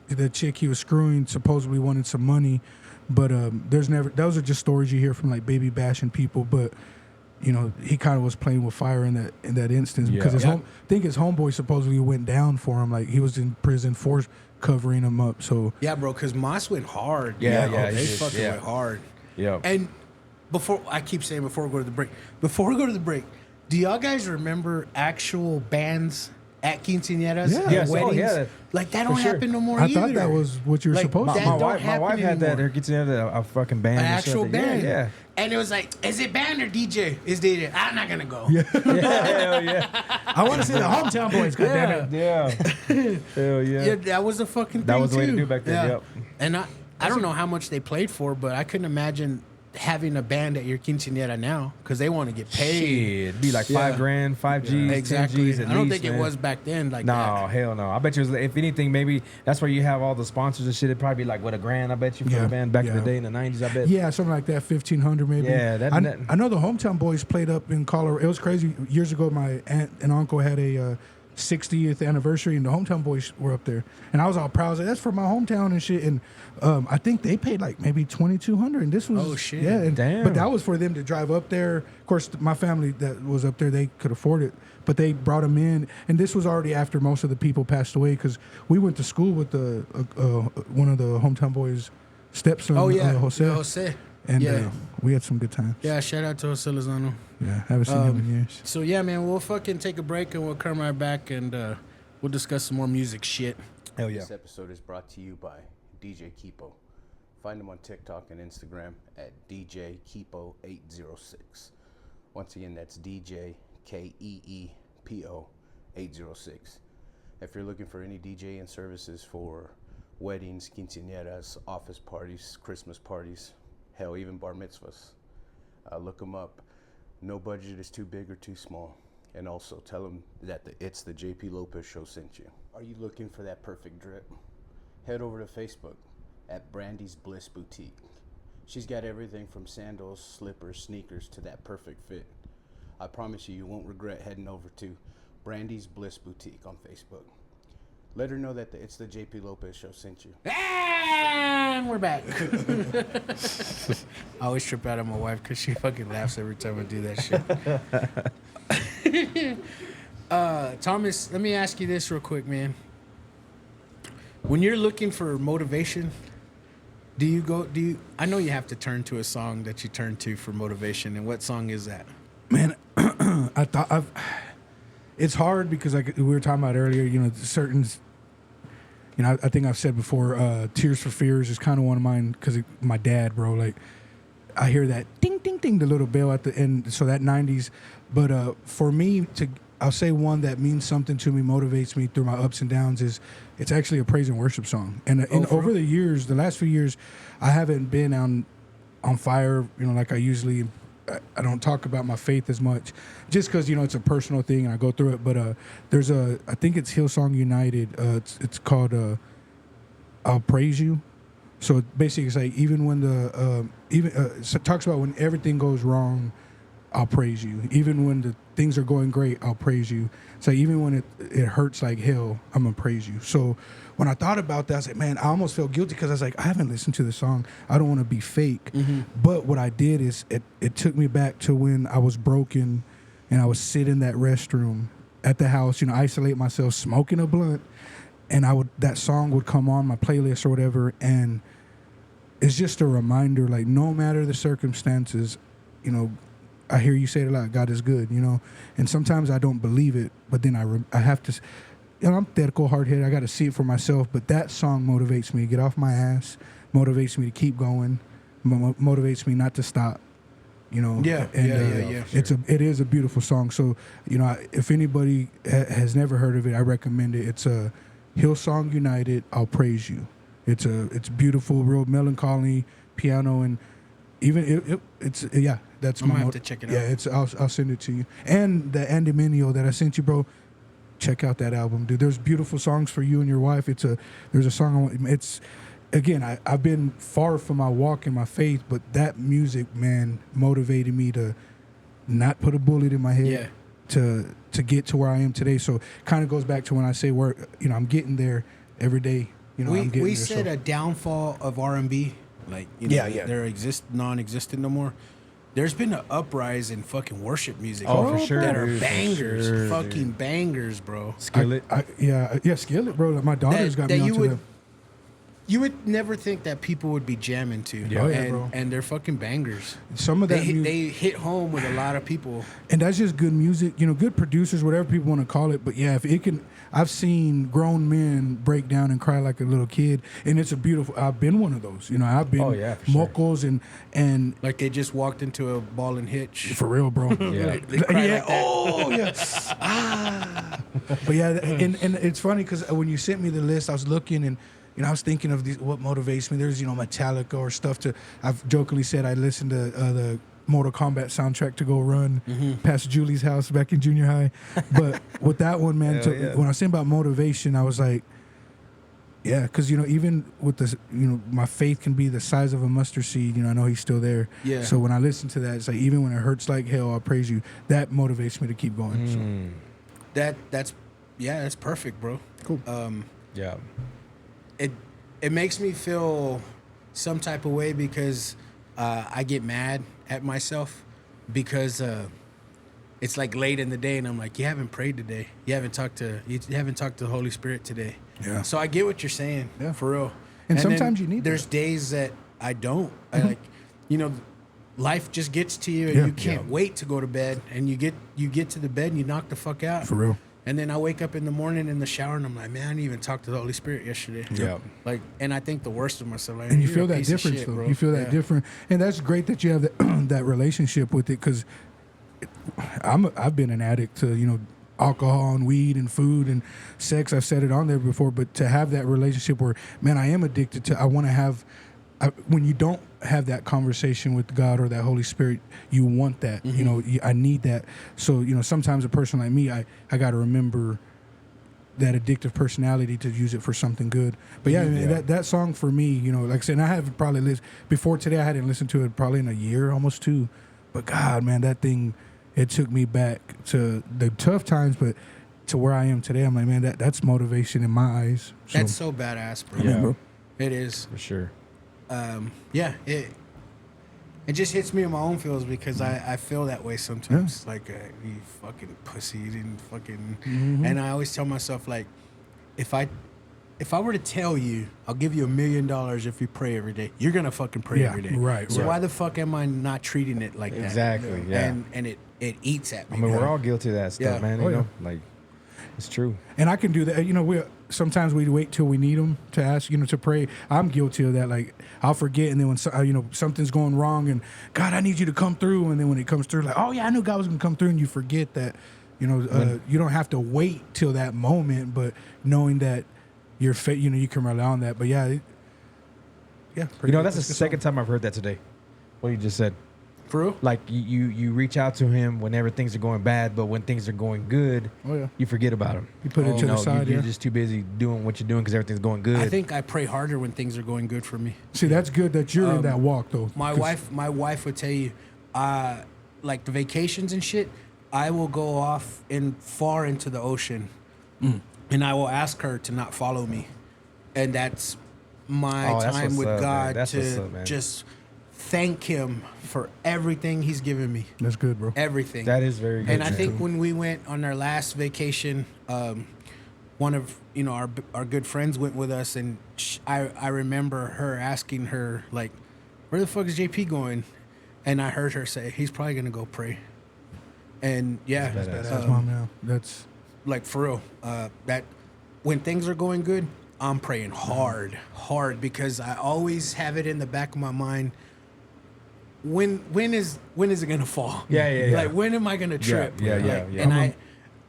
the chick he was screwing supposedly wanted some money, but those are just stories you hear from like baby bashing people. But you know, he kind of was playing with fire in that instance because I think his homeboy supposedly went down for him. Like he was in prison for covering him up. So yeah, bro, because Moss went hard. They fucking went hard. Yeah, and before we go to the break, do y'all guys remember actual bands at quinceañeras? Yeah. Weddings? Like that don't happen no more I either. thought that was what you were supposed to. My wife had that. Her quinceañera, a fucking band. An actual band. Yeah. And it was like, is it band or DJ? It's DJ. I'm not gonna go. Yeah. Hell yeah. I want to see the hometown boys. Goddamn it. Yeah. Hell yeah. Yeah, that was a fucking thing That was the way to too. do back then. Yep. And I don't know how much they played for, but I couldn't imagine having a band at your quinceañera now because they want to get paid. Shit, it'd be like $5,000, 5Gs, Exactly. 10 Gs at I don't least, think man. it was back then like No, that. hell no. I bet you, if anything, maybe that's where you have all the sponsors and shit. It'd probably be like, what, $1,000, I bet you, for the band back in the day in the 90s, I bet. Yeah, something like that, 1,500 maybe. Yeah, I know the hometown boys played up in Colorado. It was crazy. Years ago, my aunt and uncle had a 60th anniversary, and the hometown boys were up there. And I was all proud. I was like, that's for my hometown and shit. And I think they paid like maybe $2,200. And this was shit. Yeah, and, Damn. but that was for them to drive up there. Of course, my family that was up there, they could afford it. But they brought them in, and this was already after most of the people passed away because we went to school with one of the hometown boys' stepson, Jose. And we had some good times. Yeah, shout out to Jose Lozano. Yeah, haven't seen him in years. So yeah, man, we'll fucking take a break and we'll come right back and we'll discuss some more music shit. Hell yeah. This episode is brought to you by DJ Kipo. Find him on TikTok and Instagram at DJ Kipo 806. Once again, that's DJ KEEPO 806. If you're looking for any DJing services for weddings, quinceañeras, office parties, Christmas parties, hell, even bar mitzvahs, look him up. No budget is too big or too small. And also tell them that it's the JP Lopez Show sent you. Are you looking for that perfect drip? Head over to Facebook at Brandy's Bliss Boutique. She's got everything from sandals, slippers, sneakers to that perfect fit. I promise you won't regret heading over to Brandy's Bliss Boutique on Facebook. Let her know that it's the JP Lopez Show sent you. And we're back. I always trip out on my wife because she fucking laughs every time I do that shit. Thomas, let me ask you this real quick, man. When you're looking for motivation, I know you have to turn to a song that you turn to for motivation, and what song is that? Man, it's hard because like we were talking about earlier, you know, I think I've said before, Tears for Fears is kind of one of mine because my dad, bro, like I hear that ding, ding, ding, the little bell at the end. So that 90s. But for me, I'll say one that means something to me, motivates me through my ups and downs it's actually a praise and worship song. And over the years, the last few years, I haven't been on fire, you know, like I usually. I don't talk about my faith as much just because, you know, it's a personal thing and I go through it. But there's I think it's Hillsong United. It's called I'll Praise You. So basically it's like even when so it talks about when everything goes wrong, I'll praise you. Even when the things are going great, I'll praise you. So even when it hurts like hell, I'm going to praise you. So when I thought about that, I was like, man, I almost felt guilty because I was like, I haven't listened to the song. I don't want to be fake. Mm-hmm. But what I did is it took me back to when I was broken and I would sit in that restroom at the house, you know, isolate myself, smoking a blunt. And that song would come on my playlist or whatever. And it's just a reminder, like no matter the circumstances, you know, I hear you say it a lot. God is good, you know. And sometimes I don't believe it, but then I have to. You know, I'm theoretical, hard-headed. I got to see it for myself. But that song motivates me to get off my ass. Motivates me to keep going. Motivates me not to stop. You know. Yeah. It is a beautiful song. So, you know, if anybody has never heard of it, I recommend it. It's a Hillsong United. I'll praise you. It's beautiful, real melancholy piano, and even it's yeah. That's I'm gonna have to check it out. Yeah, I'll send it to you. And the Andy Mineo that I sent you, bro. Check out that album, dude. There's beautiful songs for you and your wife. There's a song. It's again. I've been far from my walk in my faith, but that music, man, motivated me to not put a bullet in my head. Yeah. To get to where I am today. So kind of goes back to when I say I'm getting there every day. You know, I'm getting we there, said so. a downfall of R&B, like they're non-existent no more. There's been an uprise in fucking worship music. Oh, for sure, That are dude, for bangers, sure, fucking bangers, bro. Skillet. Yeah, Skillet, bro. Like my daughter's got me onto them. You would never think that people would be jamming to. Yeah, bro. And they're fucking bangers. Some of that they hit home with a lot of people. And that's just good music, you know, good producers, whatever people want to call it. But yeah, if it can, I've seen grown men break down and cry like a little kid, and it's a beautiful. I've been one of those, you know. I've been for sure. mocos and Like they just walked into a ball and hitch. for real, bro. Yeah. They cry like that. Oh yeah. But yeah, and it's funny because when you sent me the list, I was looking and. You know, I was thinking of what motivates me. There's, you know, Metallica or stuff to. I've jokingly said I listened to the Mortal Kombat soundtrack to go run past Julie's house back in junior high. But with that one, man, when I was saying about motivation, I was like, yeah, because you know, even with this, you know, my faith can be the size of a mustard seed. You know, I know He's still there. Yeah. So when I listen to that, it's like even when it hurts like hell, I'll praise You. That motivates me to keep going. So. That's perfect, bro. Cool. Yeah. It makes me feel some type of way because I get mad at myself because it's like late in the day and I'm like, you haven't prayed today. You haven't talked to the Holy Spirit today. Yeah. So I get what you're saying. Yeah. For real. And then sometimes you need There's that. days that I don't. I like, you know, life just gets to you and Yeah. you can't wait to go to bed and you get to the bed and you knock the fuck out. For real. And then I wake up in the morning in the shower and I'm like, man, I didn't even talk to the Holy Spirit yesterday. Yeah. Like, and I think the worst of myself. Like, And you you're feel a that piece of difference, shit, though. bro. You feel that Yeah. different, and that's great that you have that that relationship with it. Because I've been an addict to, you know, alcohol and weed and food and sex. I've said it on there before, but to have that relationship where, man, I am addicted to. I want to have. When you don't have that conversation with God or that Holy Spirit, you want that. You know, I need that. So, you know, sometimes a person like me, I got to remember that addictive personality to use it for something good. But yeah, that song for me, you know, like I said, and I haven't probably listened before today. I hadn't listened to it probably in a year, almost two. But God, man, that thing, it took me back to the tough times, but to where I am today. I'm like, man, that's motivation in my eyes. So, That's so badass, bro. Yeah. bro. It is. For sure. It just hits me in my own feels because I feel that way sometimes. Like, you fucking pussy, you didn't fucking. And I always tell myself, like, if I were to tell you, I'll give you $1 million if you pray every day, you're gonna fucking pray Yeah, every day. right, So right. why the fuck am I not treating it like that? Exactly, yeah. And it eats at me. I mean, we're all guilty of that stuff, Yeah. man. Oh, You yeah. know, like, it's true. And I can do that. You know, sometimes we wait till we need them to ask, you know, to pray. I'm guilty of that. Like, I'll forget, and then when you know, something's going wrong, and God, I need you to come through. And then when it comes through, like, oh yeah, I knew God was gonna come through, and you forget that. You know, you don't have to wait till that moment, but knowing that your faith, you know, you can rely on that. But yeah, You know, that's the second time I've heard that today. What you just said. For real? Like, you reach out to him whenever things are going bad, but when things are going good, Oh yeah, you forget about him. you put it to the side. You're Yeah. just too busy doing what you're doing because everything's going good. I think I pray harder when things are going good for me. See, that's good that you're in that walk though. My 'Cause- wife would tell you, like the vacations and shit, I will go off far into the ocean, and I will ask her to not follow me, and that's my Oh, that's time what's with up, man. God That's what's to up, man. just thank Him for everything He's given me, That's good, bro. everything. That is very good. And I man. think when we went on our last vacation, one of our good friends went with us, and I remember her asking her like, "Where the fuck is JP going?" And I heard her say, he's probably going to go pray. And yeah, That's mom now. That's like for real, that when things are going good, I'm praying hard because I always have it in the back of my mind. When is it gonna fall? Yeah. Like when am I gonna trip? Yeah.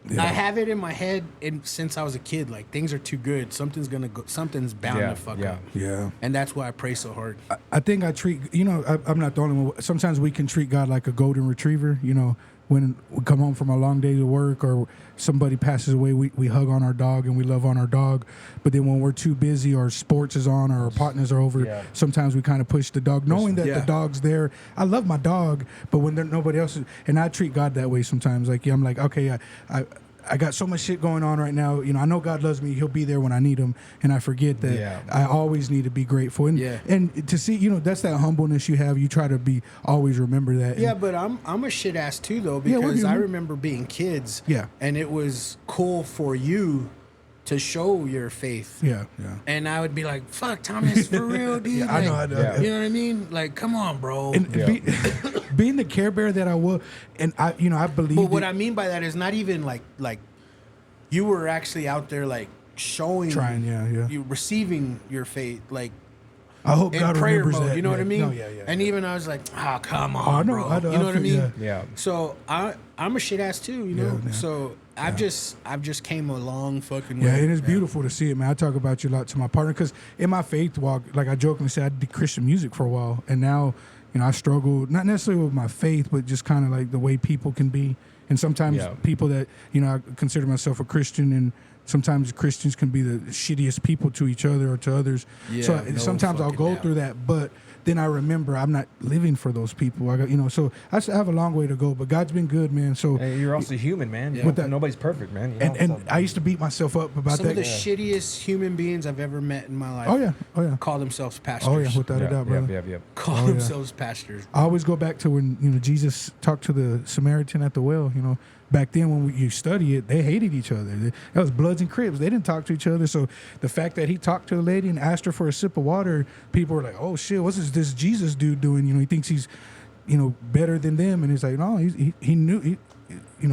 And I have it in my head, and since I was a kid, like things are too good. Something's bound to fuck up. yeah. And that's why I pray so hard. I think I treat, I'm not the only one. Sometimes we can treat God like a golden retriever, when we come home from a long day of work or somebody passes away, we hug on our dog and we love on our dog. But then when we're too busy or sports is on or our partners are over, sometimes we kind of push the dog, knowing that the dog's there. I love my dog, but when nobody else is, and I treat God that way sometimes. Like, I'm like, okay, I got so much shit going on right now. I know God loves me. He'll be there when I need him. And I forget that I always need to be grateful. And to see, that's that humbleness you have. You try to always remember that. Yeah, but I'm a shit ass too, though, because I remember being kids. Yeah. And it was cool for you to show your faith. Yeah. And I would be like, fuck, Thomas, for real, dude. I know. You know what I mean? Like, come on, bro. And being the Care Bear that I was, and I believe. But what I mean by that is not even like you were actually out there like showing, trying, you receiving your faith, like I hope in God prayer remembers mode. that. You know what I mean? No, yeah. And even I was like, come on, I know, bro. I know, you know what I mean? Yeah. So I'm a shit ass too, you know. Yeah. So I've just came a long fucking way. Yeah, and it's beautiful to see it, man. I talk about you a lot to my partner because in my faith walk, like I jokingly say, I did Christian music for a while, and now, I struggle not necessarily with my faith, but just kind of like the way people can be, and sometimes people that I consider myself a Christian, and sometimes Christians can be the shittiest people to each other or to others. Yeah, so sometimes I'll go through that, but then I remember I'm not living for those people. I got, so I still have a long way to go, but God's been good, man. So And you're also human, man. Nobody's perfect, man. and I used to beat myself up about Some that. of the shittiest human beings I've ever met in my life. Oh yeah. Call themselves pastors. Oh yeah, without a doubt, brother. Yeah. Call themselves pastors. I always go back to when Jesus talked to the Samaritan at the well. Back then when you study it, they hated each other. That was Bloods and Crips. They didn't talk to each other. So the fact that he talked to a lady and asked her for a sip of water, people were like, "Oh shit, what's this Jesus dude doing?" He thinks he's, better than them. And he's like, no, he knew.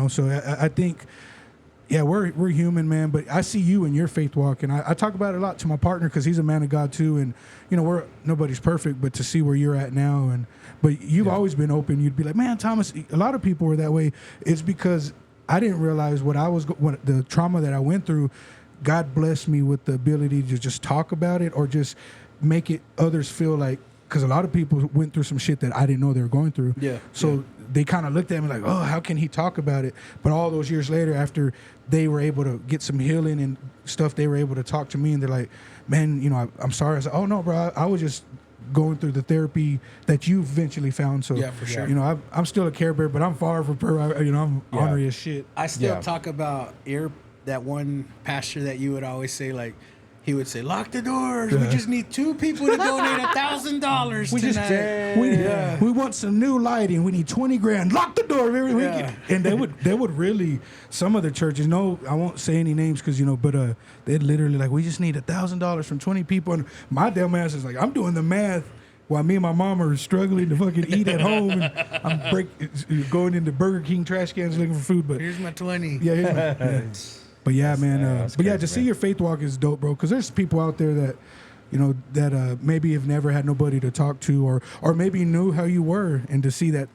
So I think. Yeah, we're human, man, but I see you in your faith walk, and I talk about it a lot to my partner because he's a man of God too, and nobody's perfect, but to see where you're at now, but you've always been open. You'd be like, man, Thomas. A lot of people were that way. It's because I didn't realize what the trauma that I went through. God blessed me with the ability to just talk about it or just make it others feel like, because a lot of people went through some shit that I didn't know they were going through. Yeah. So they kind of looked at me like, oh, how can he talk about it? But all those years later, after they were able to get some healing and stuff, they were able to talk to me, and they're like, man, I'm sorry. I said, oh, no, bro, I was just going through the therapy that you eventually found. So, yeah, for sure. I'm still a Care Bear, but I'm far from I'm ornery as shit. I still talk about that one pastor that you would always say, like, he would say, lock the doors. We just need 2 people to donate $1,000 tonight. We want some new lighting. We need 20 grand. Lock the door every week. And they would really, some of the churches, no, I won't say any names because, but they'd literally like, we just need $1,000 from 20 people. And my dumb ass is like, I'm doing the math while me and my mom are struggling to fucking eat at home. And I'm going into Burger King trash cans looking for food. But here's my 20. Yeah, here's my But yeah, man. But yeah, to see your faith walk is dope, bro. Because there's people out there that, that maybe have never had nobody to talk to, or maybe knew how you were, and to see that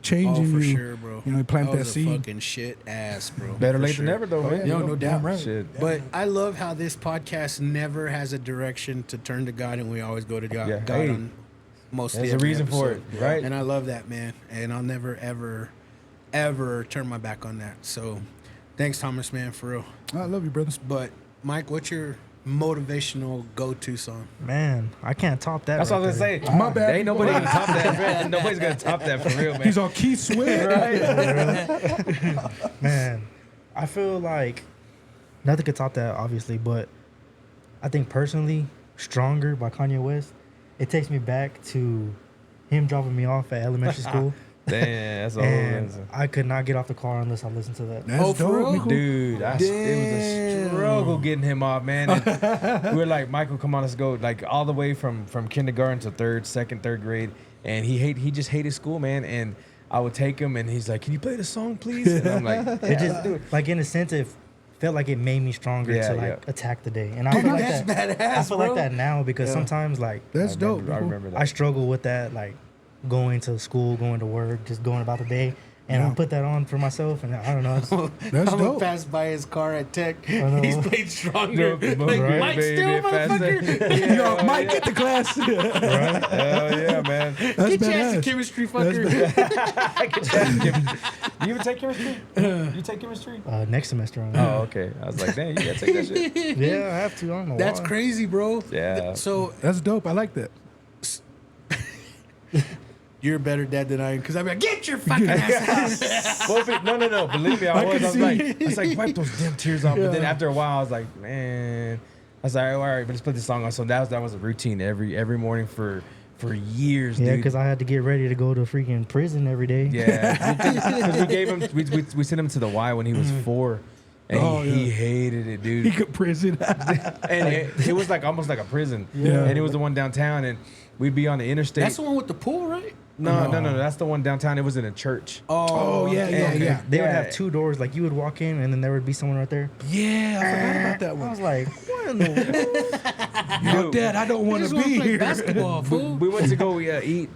change in for you. sure, bro. Plant that seed. Fucking shit ass, bro. Better late than never, though, man. No doubt. Right. Shit. But I love how this podcast never has a direction to turn to God, and we always go to God. Yeah. God Hey, on mostly there's a every reason for episode. it, right? And I love that, man. And I'll never, ever, ever turn my back on that. So, thanks, Thomas, man, for real. I love you, brother. But Mike, what's your motivational go-to song? Man, I can't top that. That's what I was gonna say. My bad. Ain't nobody gonna top that, man. Nobody's gonna top that for real, man. He's on Keith Sweat, right? Man, I feel like nothing could top that, obviously, but I think personally, Stronger by Kanye West, it takes me back to him dropping me off at elementary school. Damn, that's all. And I could not get off the car unless I listened to that. That's for real? Dude, it was a struggle getting him off, man. And we were like, Michael, come on, let's go. Like all the way from kindergarten to third grade. and he just hated school, man. And I would take him, and he's like, "Can you play the song, please?" And I'm like, It just like in a sense, it felt like it made me stronger Yeah, to like yeah. attack the day. And I feel like That's that. badass, I feel bro. like that now because sometimes like That's I dope. remember, I bro. remember that. I struggle with that, like going to school, going to work, just going about the day. And I put that on for myself, and I don't know. That's I'm dope. pass by his car at Tech. know. He's played stronger. Right, Like, Mike baby, still, faster. motherfucker. Yo, Mike, get the class. Hell yeah, man. That's Get your ass to badass. chemistry, fucker. Do you even take chemistry? You take chemistry? Next semester. Oh, okay. I was like, damn, you gotta take that shit. Yeah, I have to. I don't know. That's why. crazy, bro. Yeah. So That's dope. I like that. you're a better dad than I am because I'm like, get your fucking ass out. Well, no. Believe me, I can was see. like, wipe those damn tears off. But then after a while, I was like, man. I was like, all right, but let's put this song on. So that was a routine every morning for years, Yeah, dude. because I had to get ready to go to freaking prison every day. Yeah, because we gave him, we sent him to the Y when he was 4, and Oh, he yeah. hated it, dude. He could prison. And it was like almost like a prison. Yeah. And it was the one downtown, and we'd be on the interstate. That's the one with the pool, right? No, that's the one downtown. It was in a church. Oh, yeah. Okay. They would Yeah. have 2 doors. Like you would walk in, and then there would be someone right there. Yeah, I forgot about that I one. was like, what in the Yo, Dad, I don't want to Just wanna be play here. basketball, fool. We went to go eat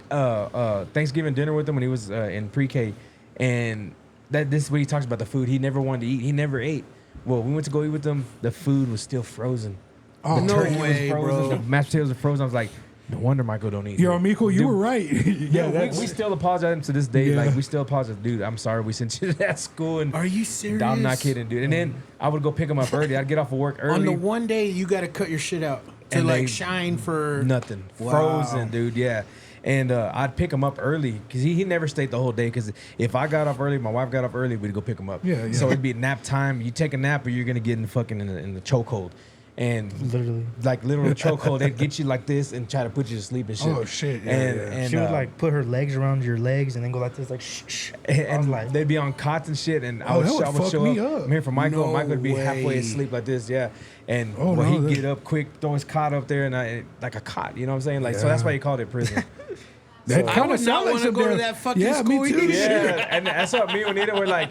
Thanksgiving dinner with him when he was in pre-K, and this is what he talks about the food. He never wanted to eat. He never ate. Well, we went to go eat with them. The food was still frozen. Oh, The no turkey way, was frozen. bro. The mashed potatoes were frozen. I was like, no wonder Michael don't eat. Yo, it. Miko, you Dude, were right. Yeah, that's we still apologize to this day. Yeah. Like we still apologize, dude. I'm sorry we sent you to that school. And Are you serious? I'm not kidding, dude. And then I would go pick him up early. I'd get off of work On early. the one day you got to cut your shit out to And like they- shine for Nothing. Wow. Frozen, dude. Yeah. And I'd pick him up early because he never stayed the whole day. Because if I got up early, my wife got up early, we'd go pick him up. Yeah, yeah. So it'd be nap time. You take a nap, or you're gonna get in the chokehold, and literally? like literal chokehold. They'd get you like this and try to put you to sleep and shit. Oh, shit. Yeah, and yeah. and She would like put her legs around your legs and then go like this, like shh, shh. I was and like, they'd be on cots and shit, and Oh, that would I would fuck show me up. up. I'm here for Michael. No Michael would be halfway way. asleep like this, yeah. And Oh, well, no, he'd that- get up quick, throw his cot up there, and like a cot. You know what I'm saying? Like so, Yeah. that's why he called it prison. That I kinda would sound not like want to some go to damn- that fucking Yeah, school me too. either. Yeah, and that's what me and Nita were like,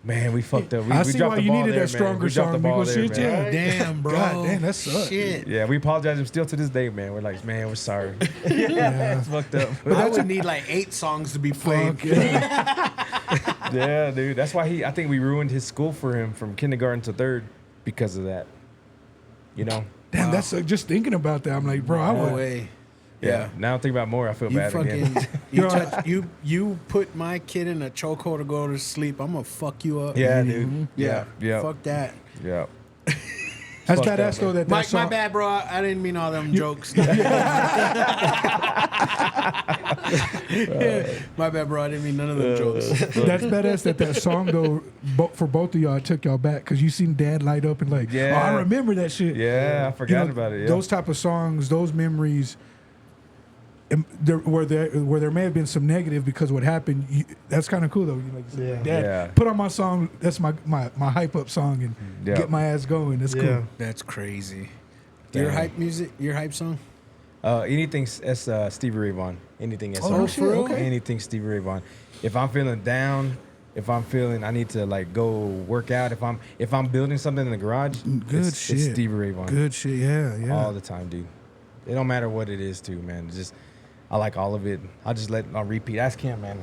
man, we fucked up. We, I we see dropped why the you ball needed there, that man. stronger We dropped the song, ball Miko. there, Shit, man. yeah. Damn, bro. God damn, that sucks. Shit. Yeah, we apologize. And still to this day, man, we're like, man, we're sorry. Yeah, it's fucked up. I would need like 8 songs to be played. Fuck, yeah. Yeah, dude. That's why I think we ruined his school for him from kindergarten to 3rd because of that. You know? Damn, that's just thinking about that. I'm like, bro, I No would. way. Yeah. Now I think about it more, I feel You bad fucking again. you put my kid in a chokehold to go to sleep. I'm gonna fuck you up. Yeah, dude. Yeah. Yeah. Fuck that. Yeah. That's Fuck that, badass though. That Mike, my song. bad, bro. I didn't mean all them jokes. My bad, bro. I didn't mean none of them jokes. That's badass that song though. For both of y'all, it took y'all back because you seen Dad light up and like, Yeah. oh, I remember that shit. Yeah, I You forgot know, about it. Yeah. Those type of songs, those memories. Where there may have been some negative because what happened, that's kind of cool though. You like, Yeah. Dad, Yeah. put on my song. That's my hype up song and Yeah. get my ass going. That's Yeah. cool. That's crazy. Your Damn. hype music, your hype song. Anything as Stevie Ray Vaughan. Anything as Oh, shit, okay. Anything Stevie Ray Vaughan. If I'm feeling down, if I'm feeling I need to like go work out, if I'm building something in the garage, Good it's shit. Stevie Ray Vaughan. Good shit. Yeah, yeah. All the time, dude. It don't matter what it is, too, man. Just I like all of it. I'll just let it on repeat. Ask him, man.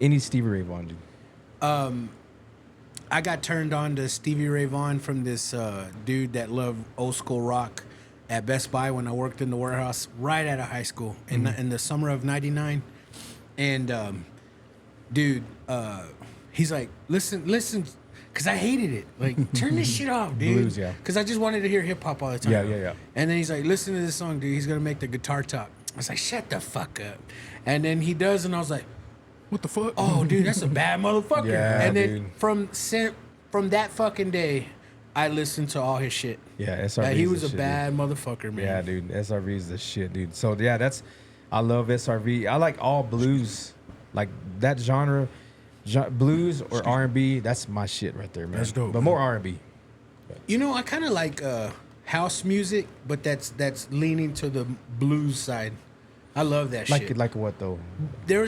Any Stevie Ray Vaughan, dude. I got turned on to Stevie Ray Vaughan from this dude that loved old school rock at Best Buy when I worked in the warehouse right out of high school in the summer of '99. And dude, he's like, listen, because I hated it. Like, turn this shit off, dude. Blues, yeah. Because I just wanted to hear hip hop all the time. Yeah. And then he's like, listen to this song, dude. He's gonna make the guitar talk. I was like, shut the fuck up. And then he does, and I was like, What the fuck? oh, dude, that's a bad motherfucker. Yeah, and then dude. from that fucking day, I listened to all his shit. Yeah, SRV. Like, he was the a shit, bad motherfucker, man. Yeah, dude. SRV is the shit, dude. So yeah, I love SRV. I like all blues, like that genre, blues or R&B. That's my shit right there, man. That's dope, But man. more R&B. You know, I kind of like house music, but that's leaning to the blues side. I love that Like shit. like what though? There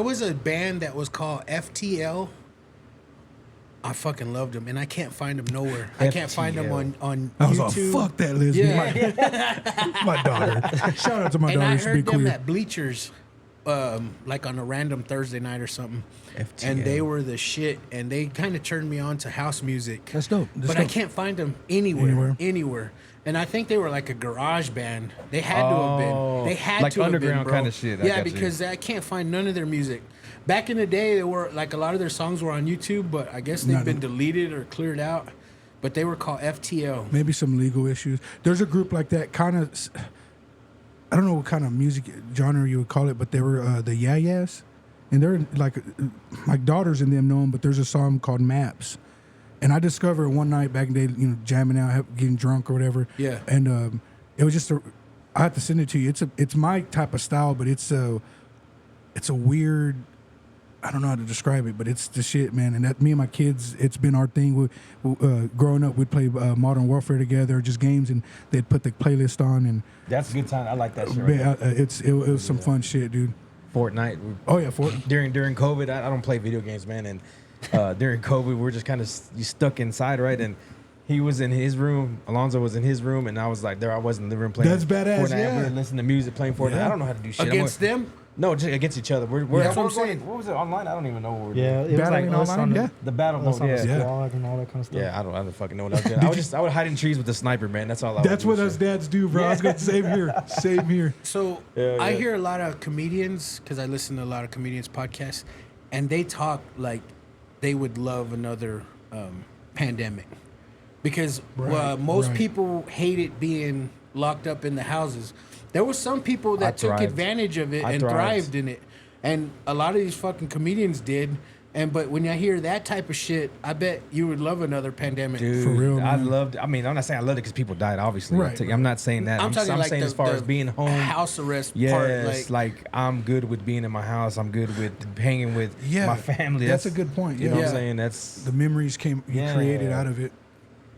was a band that was called FTL. I fucking loved them, and I can't find them nowhere. I can't find them on I was YouTube. like, fuck that, Leslie. Yeah. My daughter. Shout out to my And daughter. I She be heard them queer. at Bleachers, like on a random Thursday night or something. FTL. And they were the shit, and they kind of turned me on to house music. That's dope. That's But I dope. can't find them anywhere. And I think they were like a garage band. They had to have been. They had Like to have been, underground bro. kinda shit. I Yeah, got you. because I can't find none of their music. Back in the day, they were like a lot of their songs were on YouTube, but I guess they've Not- been deleted or cleared out. But they were called FTL. Maybe some legal issues. There's a group like that, kind of. I don't know what kind of music genre you would call it, but they were the Yeah Yeahs, and they're like my daughters and them know them. But there's a song called Maps, and I discovered it one night back in the day, jamming out, getting drunk or whatever. Yeah. And it was just I have to send it to you. It's my type of style, but it's a weird. I don't know how to describe it, but it's the shit, man. And that me and my kids, it's been our thing. Growing up, we'd play Modern Warfare together, just games, and they'd put the playlist on, and That's a good time. I like that shit. Right man, it was some fun shit, dude. Fortnite. Oh yeah, During COVID, I don't play video games, man. And during COVID, we were just kind of stuck inside, right? And he was in his room, Alonzo was in his room, and I was like, there I was in the living room playing. That's badass, Fortnite. yeah. We were listening to music, playing Fortnite. Yeah. I don't know how to do shit. Against them? No, just against each other. We're That's what I'm going- saying. What was it online? I don't even know what we're Yeah, doing. it was like Battling us online, on the, yeah. The battle us mode, on the yeah. squad and all that kind of stuff. Yeah, I don't fucking know what I was doing. I would hide in trees with a sniper, man. That's all I That's would what do, us shit. dads do, bro. I was gonna same here, same here. So Yeah, I yeah. hear a lot of comedians because I listen to a lot of comedians' podcasts, and they talk like they would love another pandemic because most right. people hated being locked up in the houses. There were some people that took thrived. advantage of it I and thrived. thrived in it, and a lot of these fucking comedians did. But when I hear that type of shit, I bet you would love another pandemic. Dude, For real, I man. loved. I mean, I'm not saying I loved it because people died. Obviously, Right, I'm not saying that. I'm talking like saying the, as far the as being home, house arrest yes, part. like I'm good with being in my house. I'm good with hanging with Yeah, my family. that's a good point, You know what yeah. I'm saying? That's The memories you Yeah. created out of it.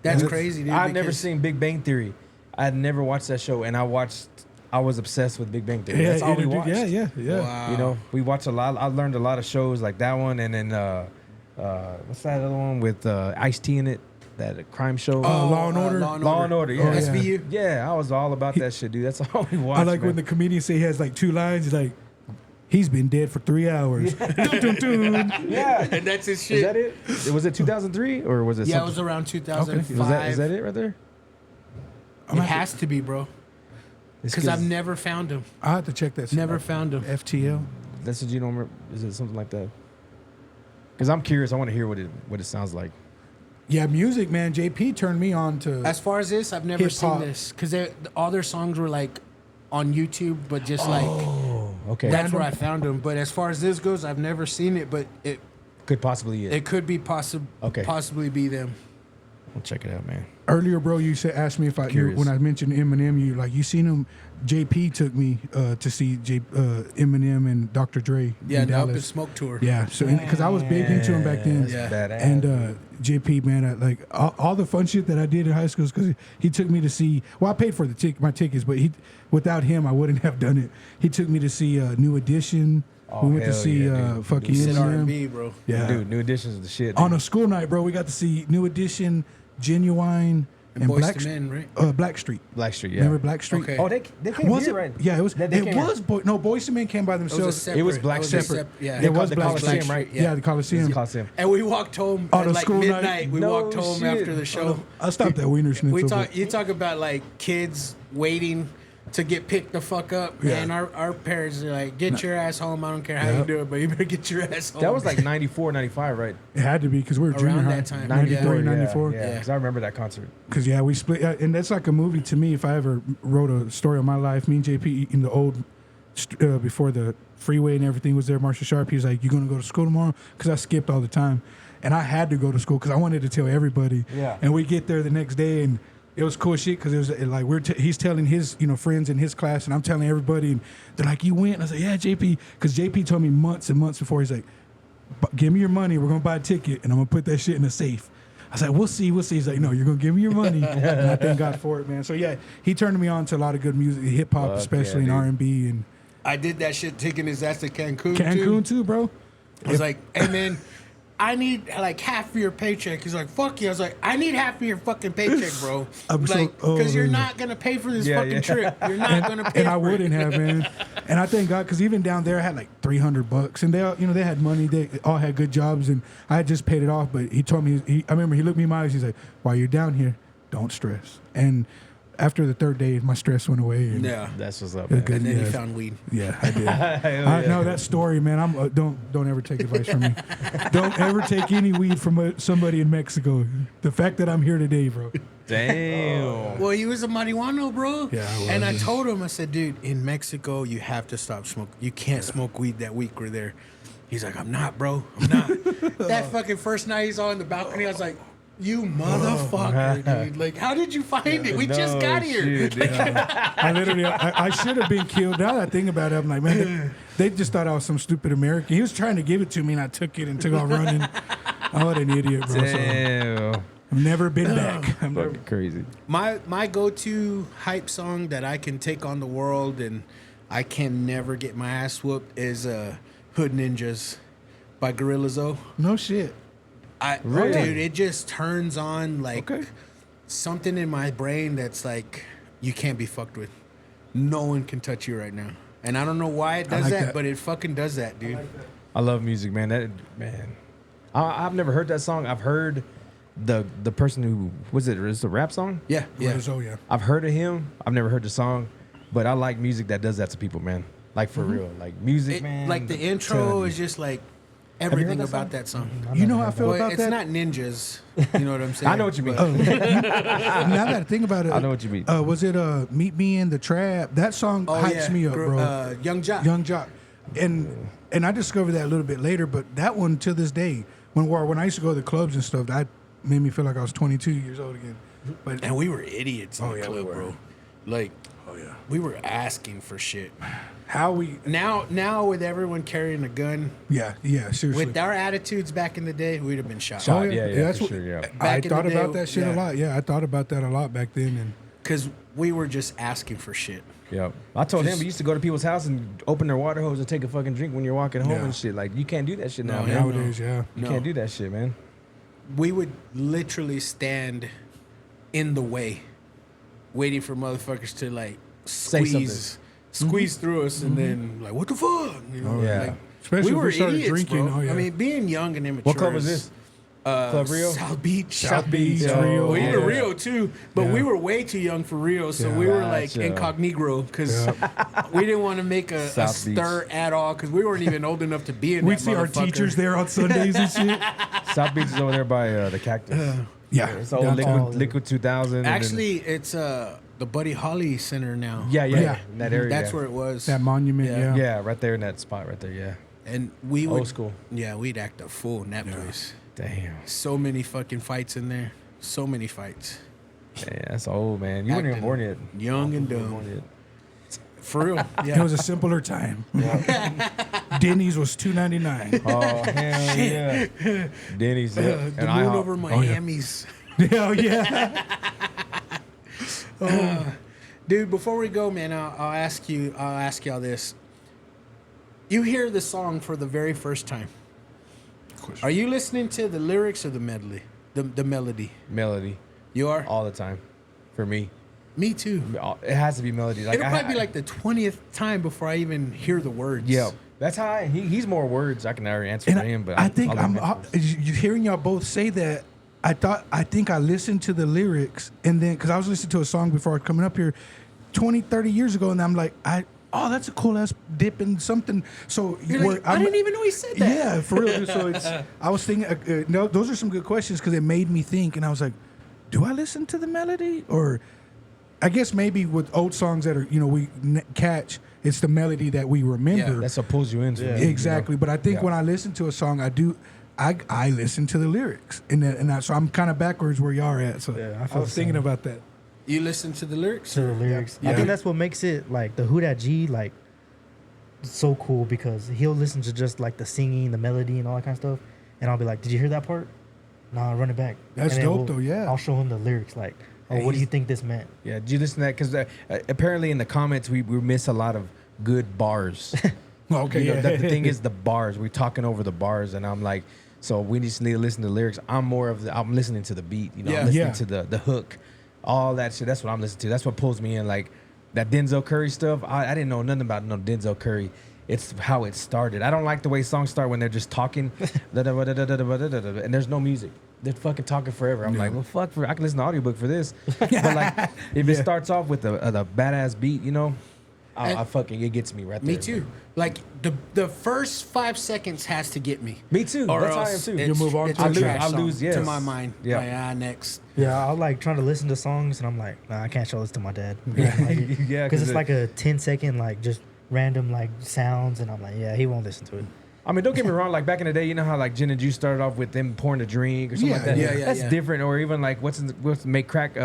That's crazy, dude. I've never because- seen Big Bang Theory. I had never watched that show, and I was obsessed with Big Bang Theory. Yeah, That's all we dude, watched. Yeah. Wow. You know, we watched a lot. I learned a lot of shows like that one, and then what's that other one with Ice-T in it? That crime show. Law and Order? Law and Order. Yeah. Oh, yeah. SVU. Yeah, I was all about that shit, dude. That's all we watched. I like man. when the comedian say he has like 2 lines. He's like, "He's been dead for 3 hours." Dun, dun, dun. Yeah. And that's his shit. Is that it? Was it 2003 or was it? Yeah, it something? was around 2005. Is that it right there? It has to be, bro. It's Because I've never found him. I have to check that. Never found him. FTL. That's what you don't remember. Is it something like that? Because I'm curious. I want to hear what it sounds like. Yeah, music, man. JP turned me on to. As far as this, I've never seen Hip-hop. this. Because all their songs were like on YouTube, but just like Okay. that's where I found them. But as far as this goes, I've never seen it. But it Could possibly it. could be Okay. possibly be them. We'll check it out, man. Earlier, bro, you asked me if I Curious. when I mentioned Eminem, you seen him. JP took me to see Eminem and Dr. Dre Yeah, in the Up and Dallas. Smoke tour. Yeah, so because I was big into him back then. That's Yeah. badass. And JP, man, I, like all the fun shit that I did in high school is because he took me to see. Well, I paid for my tickets, but without him, I wouldn't have done it. He took me to see New Edition. Oh, we went to hell see yeah, dude. fucking Sit Eminem. R&B, bro. Yeah, Dude, New Edition's the shit. on dude. a school night, bro, we got to see New Edition, Genuine, and Boyz Black II Men, right? Black Street. Black Street, yeah. Remember Black Street? Okay. Oh, they came Was here, it? right? Yeah, it was. They It came was. No, Boyz II Men came by It was a themselves. separate. It was Black it was a separate. yeah. They It called was the Black Coliseum, Street. right? Yeah, the Coliseum. Coliseum. And we walked home On at a like school night? midnight. We No walked home shit. after the show. I stopped at Wiener Schnitzel. You talk about like kids waiting to get picked the fuck up. Yeah. Man, our parents are like, get your ass home. I don't care how you Yep. do it, but you better get your ass home. That was like 94, 95, right? It had to be because we were junior Around high. that time. 93, Yeah. 94. Yeah, because I remember that concert. Because, yeah, we split. And that's like a movie to me. If I ever wrote a story of my life, me and JP in the old, before the freeway and everything was there, Marshall Sharp, he was like, you going to go to school tomorrow? Because I skipped all the time. And I had to go to school because I wanted to tell everybody. Yeah. And we get there the next day and it was cool shit because it was like he's telling his friends in his class and I'm telling everybody and they're like, you went? And I said, yeah, JP. Because JP told me months and months before, he's like, give me your money. We're going to buy a ticket and I'm going to put that shit in a safe. I was like, we'll see. He's like, no, you're going to give me your money. And I thank God for it, man. So, yeah, he turned me on to a lot of good music, hip-hop Fuck especially, yeah, and dude. R&B. And I did that shit taking his ass to Cancun Cancun too, bro. I was like, hey man, I need like half of your paycheck. He's like, fuck you. I was like, I need half of your fucking paycheck, bro. Like, because you're not gonna pay for this fucking trip. You're not gonna pay. And I for wouldn't have, man. And I thank God, because even down there, I had like $300, and they, all, they had money. They all had good jobs, and I had just paid it off. But he told me, I remember he looked me in my eyes. He's like, while you're down here, don't stress. And after the third day, my stress went away. And Yeah, That's what's up, it was man. good. and then he Yeah. found weed. Yeah, I did. I know that story, man. Don't ever take advice from me. Don't ever take any weed from somebody in Mexico. The fact that I'm here today, bro. Damn. Well, he was a marijuana, bro. Yeah, I was. And I told him, I said, dude, in Mexico, you have to stop smoking. You can't smoke weed that week we're there. He's like, I'm not, bro. I'm not. That fucking first night he's on the balcony, I was like, you motherfucker, dude. Like, how did you find it? We just got here. Shit, I literally, I should have been killed. Now that I think about it, I'm like, man, they just thought I was some stupid American. He was trying to give it to me, and I took it and took off running. Oh, what an idiot, bro. So Damn. I've never been back. I'm never, Fucking crazy. My go-to hype song that I can take on the world and I can never get my ass whooped is Hood Ninjas by Gorilla Zoe. no shit. Dude, it just turns on like Okay. something in my brain that's like you can't be fucked with. No one can touch you right now. And I don't know why it does like that, that. but it fucking does that, dude. I love music, man. I've never heard that song. I've heard the person who was it? Is it a rap song? Yeah, yeah. Oh, yeah. I've heard of him. I've never heard the song, but I like music that does that to people, man. Like for real, like music, man. Like the telling intro you. is just like you heard everything that about song? that song. You know how I feel Well, about it's that? not ninjas. You know what I'm saying? I know what you mean. now that I think about it, I know what you mean. Was it Meet Me in the Trap? That song Oh, hypes yeah. me up, bro. Young Jock. Young Jock. And I discovered that a little bit later, but that one to this day, when I used to go to the clubs and stuff, that made me feel like I was 22 years old again. But And we were idiots in Oh, the yeah, we club, were. bro. Like, oh yeah, we were asking for shit. how we Now with everyone carrying a gun, yeah seriously. with our attitudes back in the day, we'd have been shot. Oh, yeah, that's for what- sure, yeah. I Back in thought the day, about that shit a yeah. lot. Yeah, I thought about that a lot back then. And Because we were just asking for shit. Yep. I told him we used to go to people's house and open their water hose and take a fucking drink when you're walking home Yeah. and shit. Like you can't do that shit now, No, man. nowadays, yeah. You No. can't do that shit, man. We would literally stand in the way, waiting for motherfuckers to like Say squeeze through us, and then like, what the fuck? You know, Yeah. like, Especially we if were we started idiots, drinking. bro. Oh, yeah. I mean, being young and immature. What club was this? Club Rio? South Beach. South Beach, Yeah. Rio. Well, Yeah. even Rio too, but Yeah. we were way too young for Rio, so Yeah. we were like Gotcha. incognito because we didn't want to make a South Beach. stir at all because we weren't even old enough to be in We'd that see our motherfucker. teachers there on Sundays and shit. South Beach is over there by the Cactus. Yeah, It's old downtown. Liquid 2000. and then- Actually, it's the Buddy Holly Center now. yeah, Yeah. in that area. That's yeah. where it was. That monument. Yeah. Yeah. Yeah, right there in that spot, right there. Yeah. And we would Old school. Yeah, we'd act a fool in that place. Damn. So many fucking fights in there. So many fights. Yeah, that's old, man. You weren't even Acting born yet. Young and You weren't dumb. born yet. For real. It Yeah. was a simpler time. Denny's was $2.99. Oh hell yeah. Denny's. Yeah. The And moon IHOP. over Miami's. Hell yeah. Dude, before we go, man, I'll ask y'all this. You hear the song for the very first time. Are you listening to the lyrics or the medley? The melody? Melody You are? all the time. For me, Me too. it has to be melody. Like It'll probably be like the 20th time before I even hear the words. yeah. That's how he's more words. I can already answer And for him, but I think I'll let him answer. you hearing y'all both say that. I think I listened to the lyrics, and then because I was listening to a song before coming up here 20, 30 years ago, and I'm like, oh, that's a cool ass dip in something. So You're like, I didn't even know he said that. Yeah, for real. So I was thinking, no, those are some good questions because it made me think, and I was like, do I listen to the melody, or I guess maybe with old songs that are we catch, it's the melody that we remember. That's what pulls you into it. Exactly. But I think Yeah. when I listen to a song, I listen to the lyrics, so I'm kind of backwards where y'all are at. So Yeah, I I feel was the thinking same. about that. You listen to the lyrics? To the lyrics. I Yeah. think that's what makes it like the Who Dat G like so cool because he'll listen to just like the singing, the melody, and all that kind of stuff, and I'll be like, "Did you hear that part? Nah, run it back." That's And then dope though, yeah. I'll show him the lyrics like, "Oh, Yeah, what do you he's- think this meant?" Yeah, did you listen to that? Because apparently in the comments we miss a lot of good bars. Okay, You know, yeah. the thing is the bars. We're talking over the bars, and I'm like, so we just need to listen to the lyrics. I'm more of the, I'm listening to the beat. You know, Yeah. I'm listening Yeah. to the hook, all that shit. That's what I'm listening to. That's what pulls me in. Like that Denzel Curry stuff. I didn't know nothing about no Denzel Curry. It's how it started. I don't like the way songs start when they're just talking, and there's no music. They're fucking talking forever. I'm like, well, fuck, I can listen to audiobook for this. But like, if it starts off with a badass beat, you know, I fucking, it gets me right there. Me too. Like the first 5 seconds has to get me. Me too. Or That's how I am else too. You move on it's to a it. trash I song lose, yes. to my mind. Yeah. Like, next. Yeah, I like trying to listen to songs, and I'm like, nah, I can't show this to my dad. Yeah, Because it's like a 10-second, like, just random, like, sounds, and I'm like, yeah, he won't listen to it. I mean, don't get me wrong. Like back in the day, you know how like gin and juice started off with them pouring a drink or something Yeah, like that. yeah, That's yeah. different. Or even like what's make crack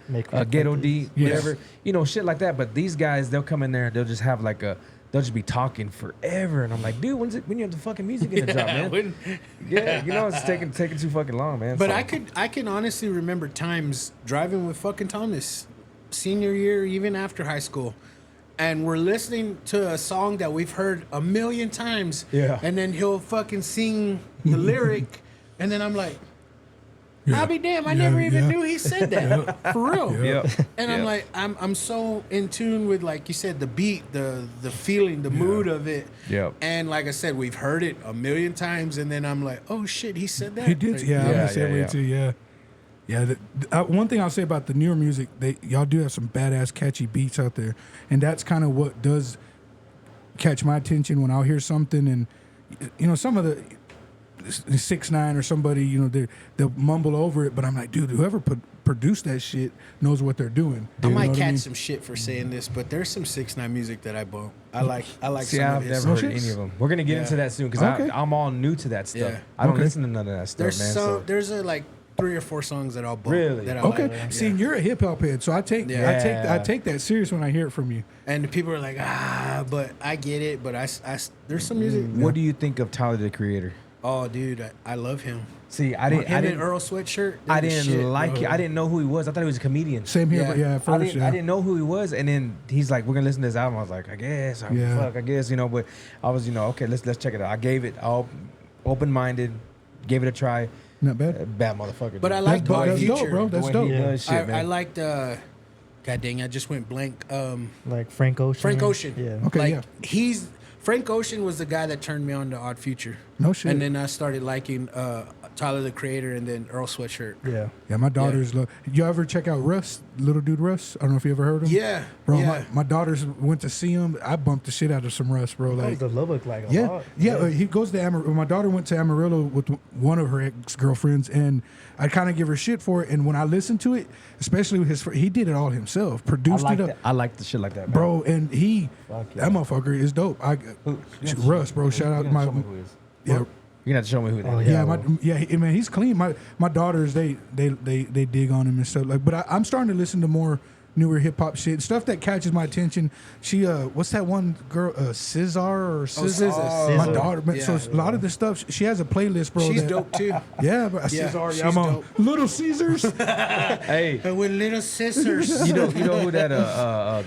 Make Crack ghetto Cookies. D, Yes. whatever. You know, shit like that. But these guys, they'll come in there and they'll just have like they'll just be talking forever. And I'm like, dude, when you have the fucking music in the drop, man? Yeah, you know, it's taking too fucking long, man. But So- I can honestly remember times driving with fucking Thomas, senior year, even after high school, and we're listening to a song that we've heard a million times. Yeah. And then he'll fucking sing the lyric, and then I'm like, I'll be damned, I never even knew he said that. For real. Yep. And I'm like, I'm so in tune with, like you said, the beat, the feeling, the mood of it. Yep. And like I said, we've heard it a million times, and then I'm like, oh shit, he said that. He did, Like, yeah. I'm Yeah, the same way yeah. too. Yeah, yeah. One thing I'll say about the newer music, y'all do have some badass, catchy beats out there, and that's kind of what does catch my attention when I'll hear something, and you know, some of the 6ix9ine or somebody, you know, they'll mumble over it, but I'm like, dude, whoever produced that shit knows what they're doing. I You know might what catch mean? some shit for saying this, but there's some 6ix9ine music that I bump. I like See, some I've of his never heard songs. any of them. We're gonna get Yeah. into that soon because Okay. I'm all new to that stuff. Yeah. I don't Okay. listen to none of that stuff, There's man. some So there's like 3 or 4 songs that I'll bump. Really? That I Okay, like. see, Yeah. you're a hip hop head, so I take Yeah. I take that serious when I hear it from you. And the people are like, but I get it. But I there's some music. what do you think of Tyler the Creator? Oh, dude, I love him. See, I didn't. Him I didn't. and Earl Sweatshirt. I they're the didn't shit, like bro. it. I didn't know who he was. I thought he was a comedian. Same here, Yeah. but yeah, at I first, didn't, I didn't know who he was, and then he's like, "We're gonna listen to this album." I was like, "I guess, Yeah. fuck, I guess," you know. But I was, you know, okay, let's check it out. I gave it all open-minded, gave it a try. Not bad. Bad motherfucker. But dude. I like That's Odd dope, Future. bro. The That's way dope. he does shit, I man. liked. God dang, I just went blank. Like Frank Ocean. Frank Ocean. Yeah. Okay, like yeah. Frank Ocean was the guy that turned me on to Odd Future. No shit. And then I started liking Tyler the Creator and then Earl Sweatshirt. Yeah. Yeah, my daughters love. You ever check out Russ, little dude Russ? I don't know if you ever heard him. Yeah, Bro, yeah. my daughters went to see him. I bumped the shit out of some Russ, bro. That was Like, the Lubbock like a yeah, lot. yeah. He goes to Amarillo. My daughter went to Amarillo with one of her ex girlfriends, and I kind of give her shit for it. And when I listened to it, especially with he did it all himself, produced it up, I like the shit like that, man. bro. And Fuck yeah. that motherfucker is dope. Russ, bro. Shout out my yeah. You're gonna have to show me who that Oh, is. Yeah, man, he's clean. My daughters, they dig on him and stuff. Like, but I'm starting to listen to more newer hip hop shit, stuff that catches my attention. She, what's that one girl, Scissor or Scissor? SZA. My SZA. daughter, man. So a lot of the stuff, she has a playlist, bro. She's that- dope too. Yeah, but Yeah, Scissor, she's I'm on dope. Little Caesars. Hey, And with little sisters. you know who that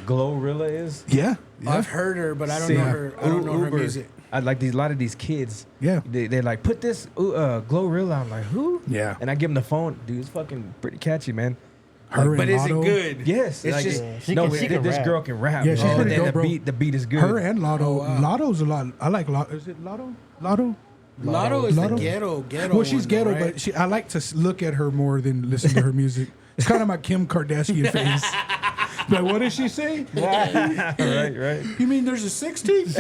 Glorilla is? yeah, I've heard her, but I don't See, know her. I don't know her Uber. music. I like a lot of these kids. Yeah. they're like, put this Glorilla. I'm like, who? Yeah. And I give them the phone, dude. It's fucking pretty catchy, man. her But and is it Lotto. good? Yes, It's like, just she no. can This rap. girl can rap. Yeah, she's man. pretty And dope, bro. The beat is good. Her and Lotto. Oh, wow. Lotto's a lot. I like Lotto. Is it Lotto? Lotto. Lotto is Lotto? the ghetto. Well, she's one, ghetto, though, right? but I like to look at her more than listen to her music. It's kind of my Kim Kardashian face. Like, what did she say? right. You mean there's a 16th?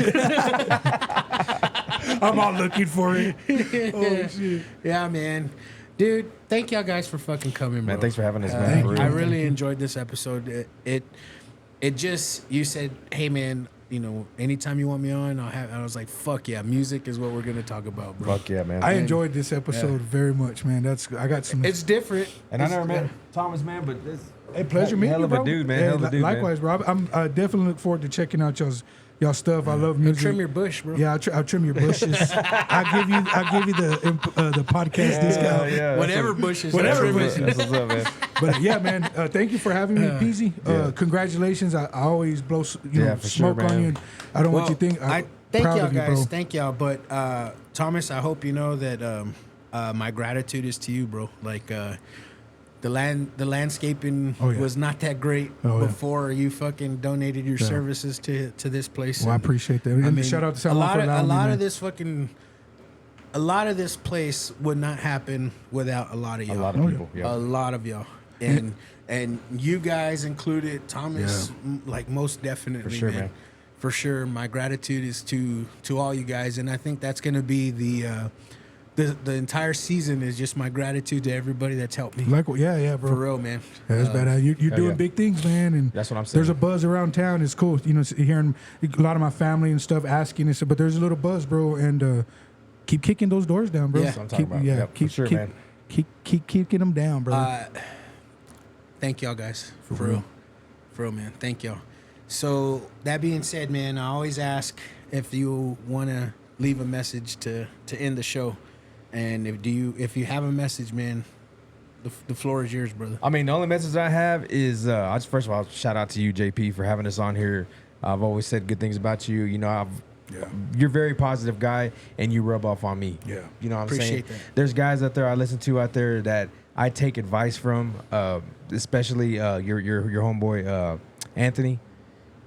I'm all looking for it. Oh, shit. Yeah, man. Dude, thank y'all guys for fucking coming, bro. Man, thanks for having us, man. Thank For you. I real. really enjoyed this episode. It just, you said, hey man, you know, anytime you want me on, I was like, fuck yeah, music is what we're gonna talk about, bro. Fuck yeah, man. I enjoyed this episode very much, man. I got some. It's different. and I never met Thomas, man, but this Hey, pleasure meeting hell you, of a bro. dude, man. Hey, Hell of a dude, man. likewise, bro. I definitely look forward to checking out y'all stuff. I love music. Trim your bush, bro. Yeah, I'll trim your bushes. I'll give you the podcast discount. yeah. Whatever bushes. Whatever trim it. bushes. That's what's up, man. But yeah, man, thank you for having me, Peasy. Congratulations. I always blow Yeah, for sure, smoke on man. you. I don't know what you think. I thank proud y'all of you, guys. bro. Thank y'all. But Thomas, I hope you know that my gratitude is to you, bro. Like the landscaping Oh, yeah. was not that great Oh, yeah. before you fucking donated your services to this place. Well, I And, appreciate that. And shout out to San Juan for a allowing me, lot man. of this fucking. A lot of this place would not happen without a lot of y'all. A lot of people. Yeah. A lot of y'all, and you guys included, Thomas, like most definitely, For sure, man. For sure, my gratitude is to all you guys, and I think that's gonna be the entire season is just my gratitude to everybody that's helped me. Like, yeah, bro. For real, man. Yeah, that's badass. You're doing yeah. big things, man, and That's what I'm there's a saying. buzz around town. It's cool, hearing a lot of my family and stuff asking and stuff. But there's a little buzz, bro, and keep kicking those doors down, bro. Yeah. That's what I'm talking keep, about. Yeah, Yep, for keep, sure, keep, man. Keep kicking them down, bro. Thank y'all guys. For real. real, man. Thank y'all. So that being said, man, I always ask if you want to leave a message to end the show, and if you have a message, man, the floor is yours, brother. I mean, the only message I have is I just first of all shout out to you, JP, for having us on here. I've always said good things about you. You know, you're a very positive guy, and you rub off on me. Yeah. You know what I'm saying? Appreciate that. There's guys out there I listen to out there that I take advice from, especially your homeboy Anthony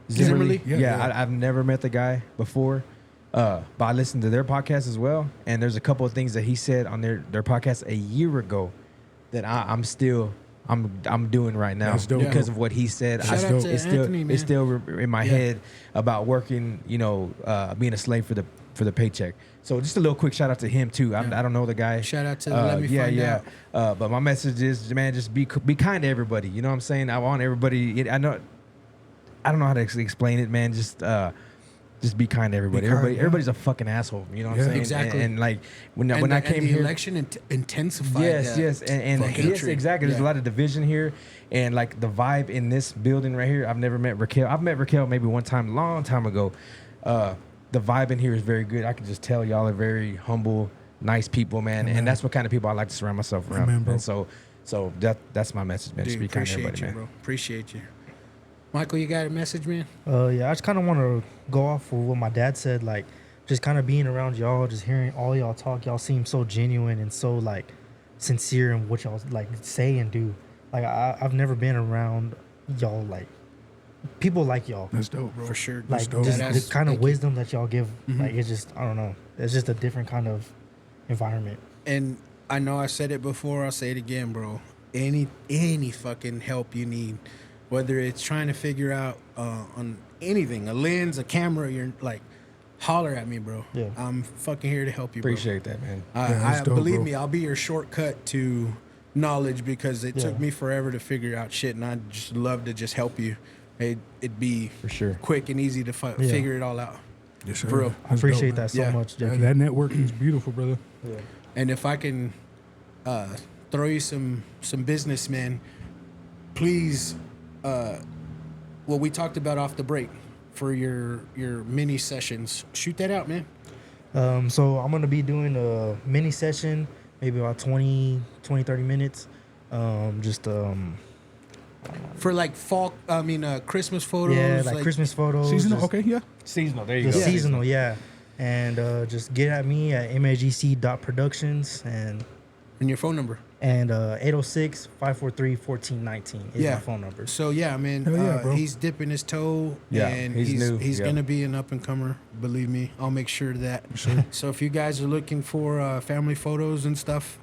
Zimmerly. Yeah. I've never met the guy before, but I listened to their podcast as well, and there's a couple of things that he said on their podcast a year ago that I'm doing right now That's dope, because bro. of what he said. Shout out to Anthony, man. It's still in my head about working, being a slave for the paycheck. So just a little quick shout out to him too. I don't know the guy. Shout out to Let Me Find Out. But my message is, man, just be kind to everybody. You know what I'm saying? I want everybody. I don't know how to explain it, man. Just be kind to everybody. Be kind, Everybody's a fucking asshole. You know what I'm saying? Exactly. And like when I came the here, election intensified. yes, and fucking yes, tree. exactly. There's a Yeah. lot of division here, and like the vibe in this building right here. I've never met Raquel. I've met Raquel maybe one time, long time ago. The vibe in here is very good. I can just tell y'all are very humble, nice people, man. And that's what kind of people I like to surround myself around. Amen, bro. And so that's my message, man. Just Dude, be kind to appreciate everybody, you, man. bro. Appreciate you. Michael, you got a message, man? Yeah, I just kind of want to go off of what my dad said, like just kind of being around y'all, just hearing all y'all talk. Y'all seem so genuine and so like sincere in what y'all like say and do. Like I've never been around y'all like people like y'all. That's dope, bro. For sure. Like That's dope. just Badass. the kind of Thank you. wisdom that y'all give. Like it's just I don't know. It's just a different kind of environment. And I know I said it before, I'll say it again, bro. Any fucking help you need, whether it's trying to figure out on anything, a lens, a camera, you're like, holler at me, bro. Yeah. I'm fucking here to help you, bro. Appreciate that, man. that's dope, Believe bro. me, I'll be your shortcut to knowledge because it took me forever to figure out shit, and I just love to just help you. It'd be For sure. quick and easy to figure it all out. Yes, sir. For real. I That's appreciate dope, man. that so Yeah. much, Yeah, JP. that networking is beautiful, brother. Yeah. And if I can throw you some businessmen, please, what we talked about off the break for your mini sessions, shoot that out, man. So I'm gonna be doing a mini session, maybe about 20, 30 minutes. For like Christmas photos. Yeah, like Christmas photos. Seasonal, just- okay, yeah. Seasonal. There you Just go. seasonal, yeah. And just get at me at magc.productions and And your phone number. 806-543-1419 is Yeah. my phone number. So yeah, man, Hell yeah, bro. he's dipping his toe, Yeah, and he's new, he's yeah. gonna be an up and comer. Believe me, I'll make sure of that. So if you guys are looking for family photos and stuff,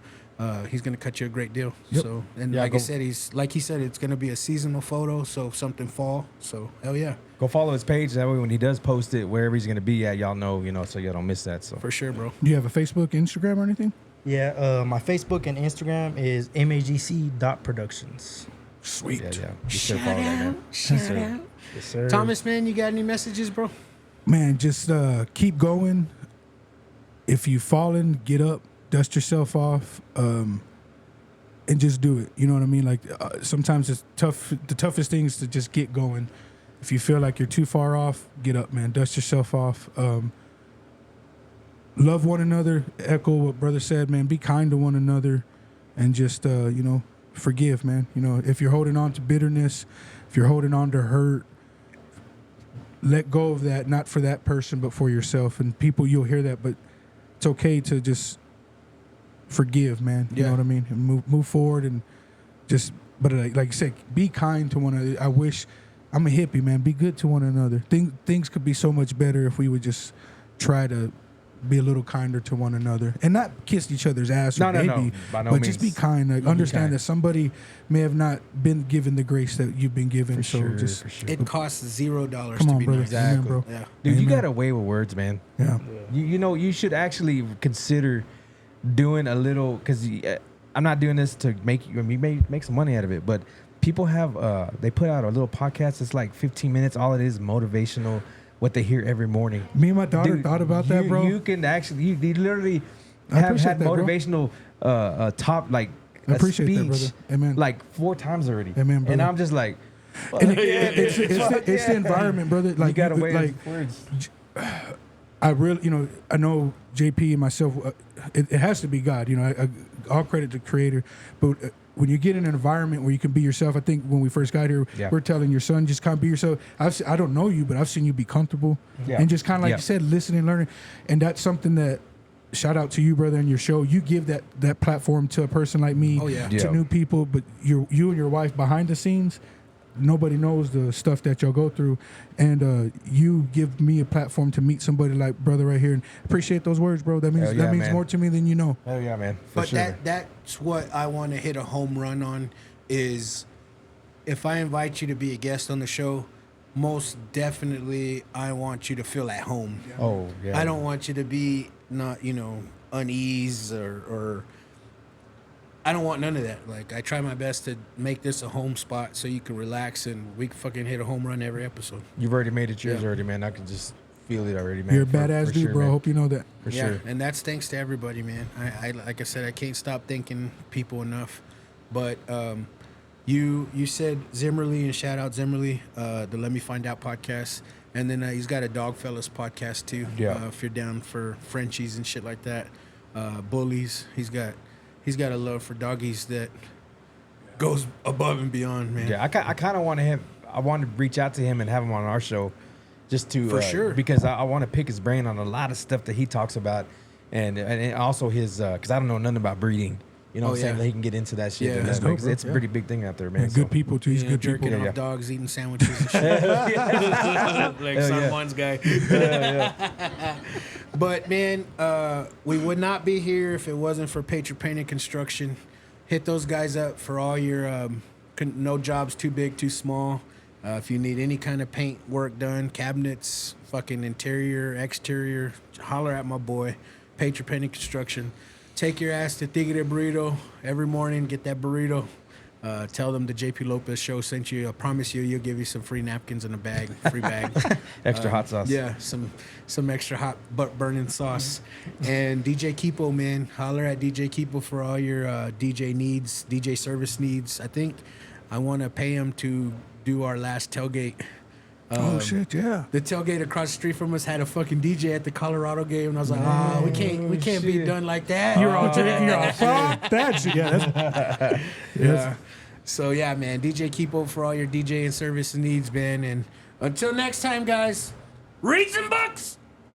he's gonna cut you a great deal. Yep. So and Yeah, like go- I said, he said it's gonna be a seasonal photo, so something fall. So hell yeah, Go follow his page. That way, when he does post it, wherever he's gonna be at, y'all know, so y'all don't miss that. So for sure, bro. Do you have a Facebook, Instagram, or anything? Yeah, my Facebook and Instagram is magc.productions. Sweet. yeah. You should follow that, man. Yes, sir. Yes, sir. Thomas, man, you got any messages, bro? Man, just keep going. If you've fallen, get up, dust yourself off, and just do it. You know what I mean? Like sometimes it's tough. The toughest thing is to just get going. If you feel like you're too far off, get up, man. Dust yourself off. Love one another. Echo what brother said, man. Be kind to one another, and just forgive, man. You know, if you're holding on to bitterness, if you're holding on to hurt, let go of that, not for that person, but for yourself. And people, you'll hear that, but it's okay to just forgive, man. You know what I mean? And move forward and just, but like you said, be kind to one another. I wish, I'm a hippie, man. Be good to one another. Things could be so much better if we would just try to be a little kinder to one another and not kiss each other's ass or baby, no, by no but means. just be kind. Like, understand kind. that somebody may have not been given the grace that you've been given. For so sure, just for sure. It costs $0 come to on, be brother. nice. Amen, bro. Yeah. Dude, you Amen. got away with words, man. Yeah. You know, you should actually consider doing a little, because I'm not doing this to make you, I mean, make some money out of it, but people have, they put out a little podcast. It's like 15 minutes. All it is motivational, what they hear every morning. Me and my daughter Dude, thought about that, bro. You can actually, you literally I have appreciate had that, bro. motivational top, like, I a appreciate that, speech, brother. Amen. like 4 times already. Amen, And brother. I'm just like, And it's the environment, brother. Like you got away like with words. I really, you know, I know JP and myself. It has to be God. You know, all credit to Creator. But when you get in an environment where you can be yourself, I think when we first got here, we're telling your son just kind of be yourself. I don't know you, but I've seen you be comfortable and just kind of like you said, listening, learning, and that's something that. Shout out to you, brother, and your show. You give that platform to a person like me, to new people. But you and your wife behind the scenes, nobody knows the stuff that y'all go through, and you give me a platform to meet somebody like brother right here. And appreciate those words, bro. That means man. more to me than you know. Hell yeah, man. For But sure. that's what I want to hit a home run on is if I invite you to be a guest on the show, most definitely I want you to feel at home. Oh, yeah. I don't want you to be not, unease or I don't want none of that. Like, I try my best to make this a home spot so you can relax and we can fucking hit a home run every episode. You've already made it yours Yeah. already, man. I can just feel it already, man. You're a For badass dude, sure, bro. I man. hope you know that. For sure. And that's thanks to everybody, man. I like I said, I can't stop thanking people enough. But you said Zimmerly, and shout out Zimmerly, the Let Me Find Out podcast. And then he's got a Dogfellas podcast too. Yeah. If you're down for Frenchies and shit like that. Bullies. He's got a love for doggies that goes above and beyond, man. Yeah, I kind of want to I want to reach out to him and have him on our show, just to For sure. because I want to pick his brain on a lot of stuff that he talks about, and also his because I don't know nothing about breeding. You know what I'm saying? That he can get into that shit. Yeah. and That's dope, it's bro. it's a pretty big thing out there, man. And So- good people too. He's good jerking people. off Yeah. dogs, eating sandwiches and shit. Like Hell Son yeah. One's guy. But man, we would not be here if it wasn't for Patriot Painting Construction. Hit those guys up for all your no jobs too big, too small. If you need any kind of paint work done, cabinets, fucking interior, exterior, holler at my boy, Patriot Painting Construction. Take your ass to Tigre Burrito every morning. Get that burrito. Tell them the JP Lopez show sent you. I promise you'll give you some free napkins in a bag, free bag. Extra hot sauce. Yeah, some extra hot butt burning sauce. And DJ Kipo, man, holler at DJ Kipo for all your DJ needs, DJ service needs. I think I want to pay him to do our last tailgate. Oh shit, yeah. The tailgate across the street from us had a fucking DJ at the Colorado game, and I was like, we can't be shit. done like that. You're all drinking. You're all fuck that shit. Yeah, that's Yeah. So yeah, man, DJ Kipo for all your DJ and service needs, man. And until next time, guys, read some books.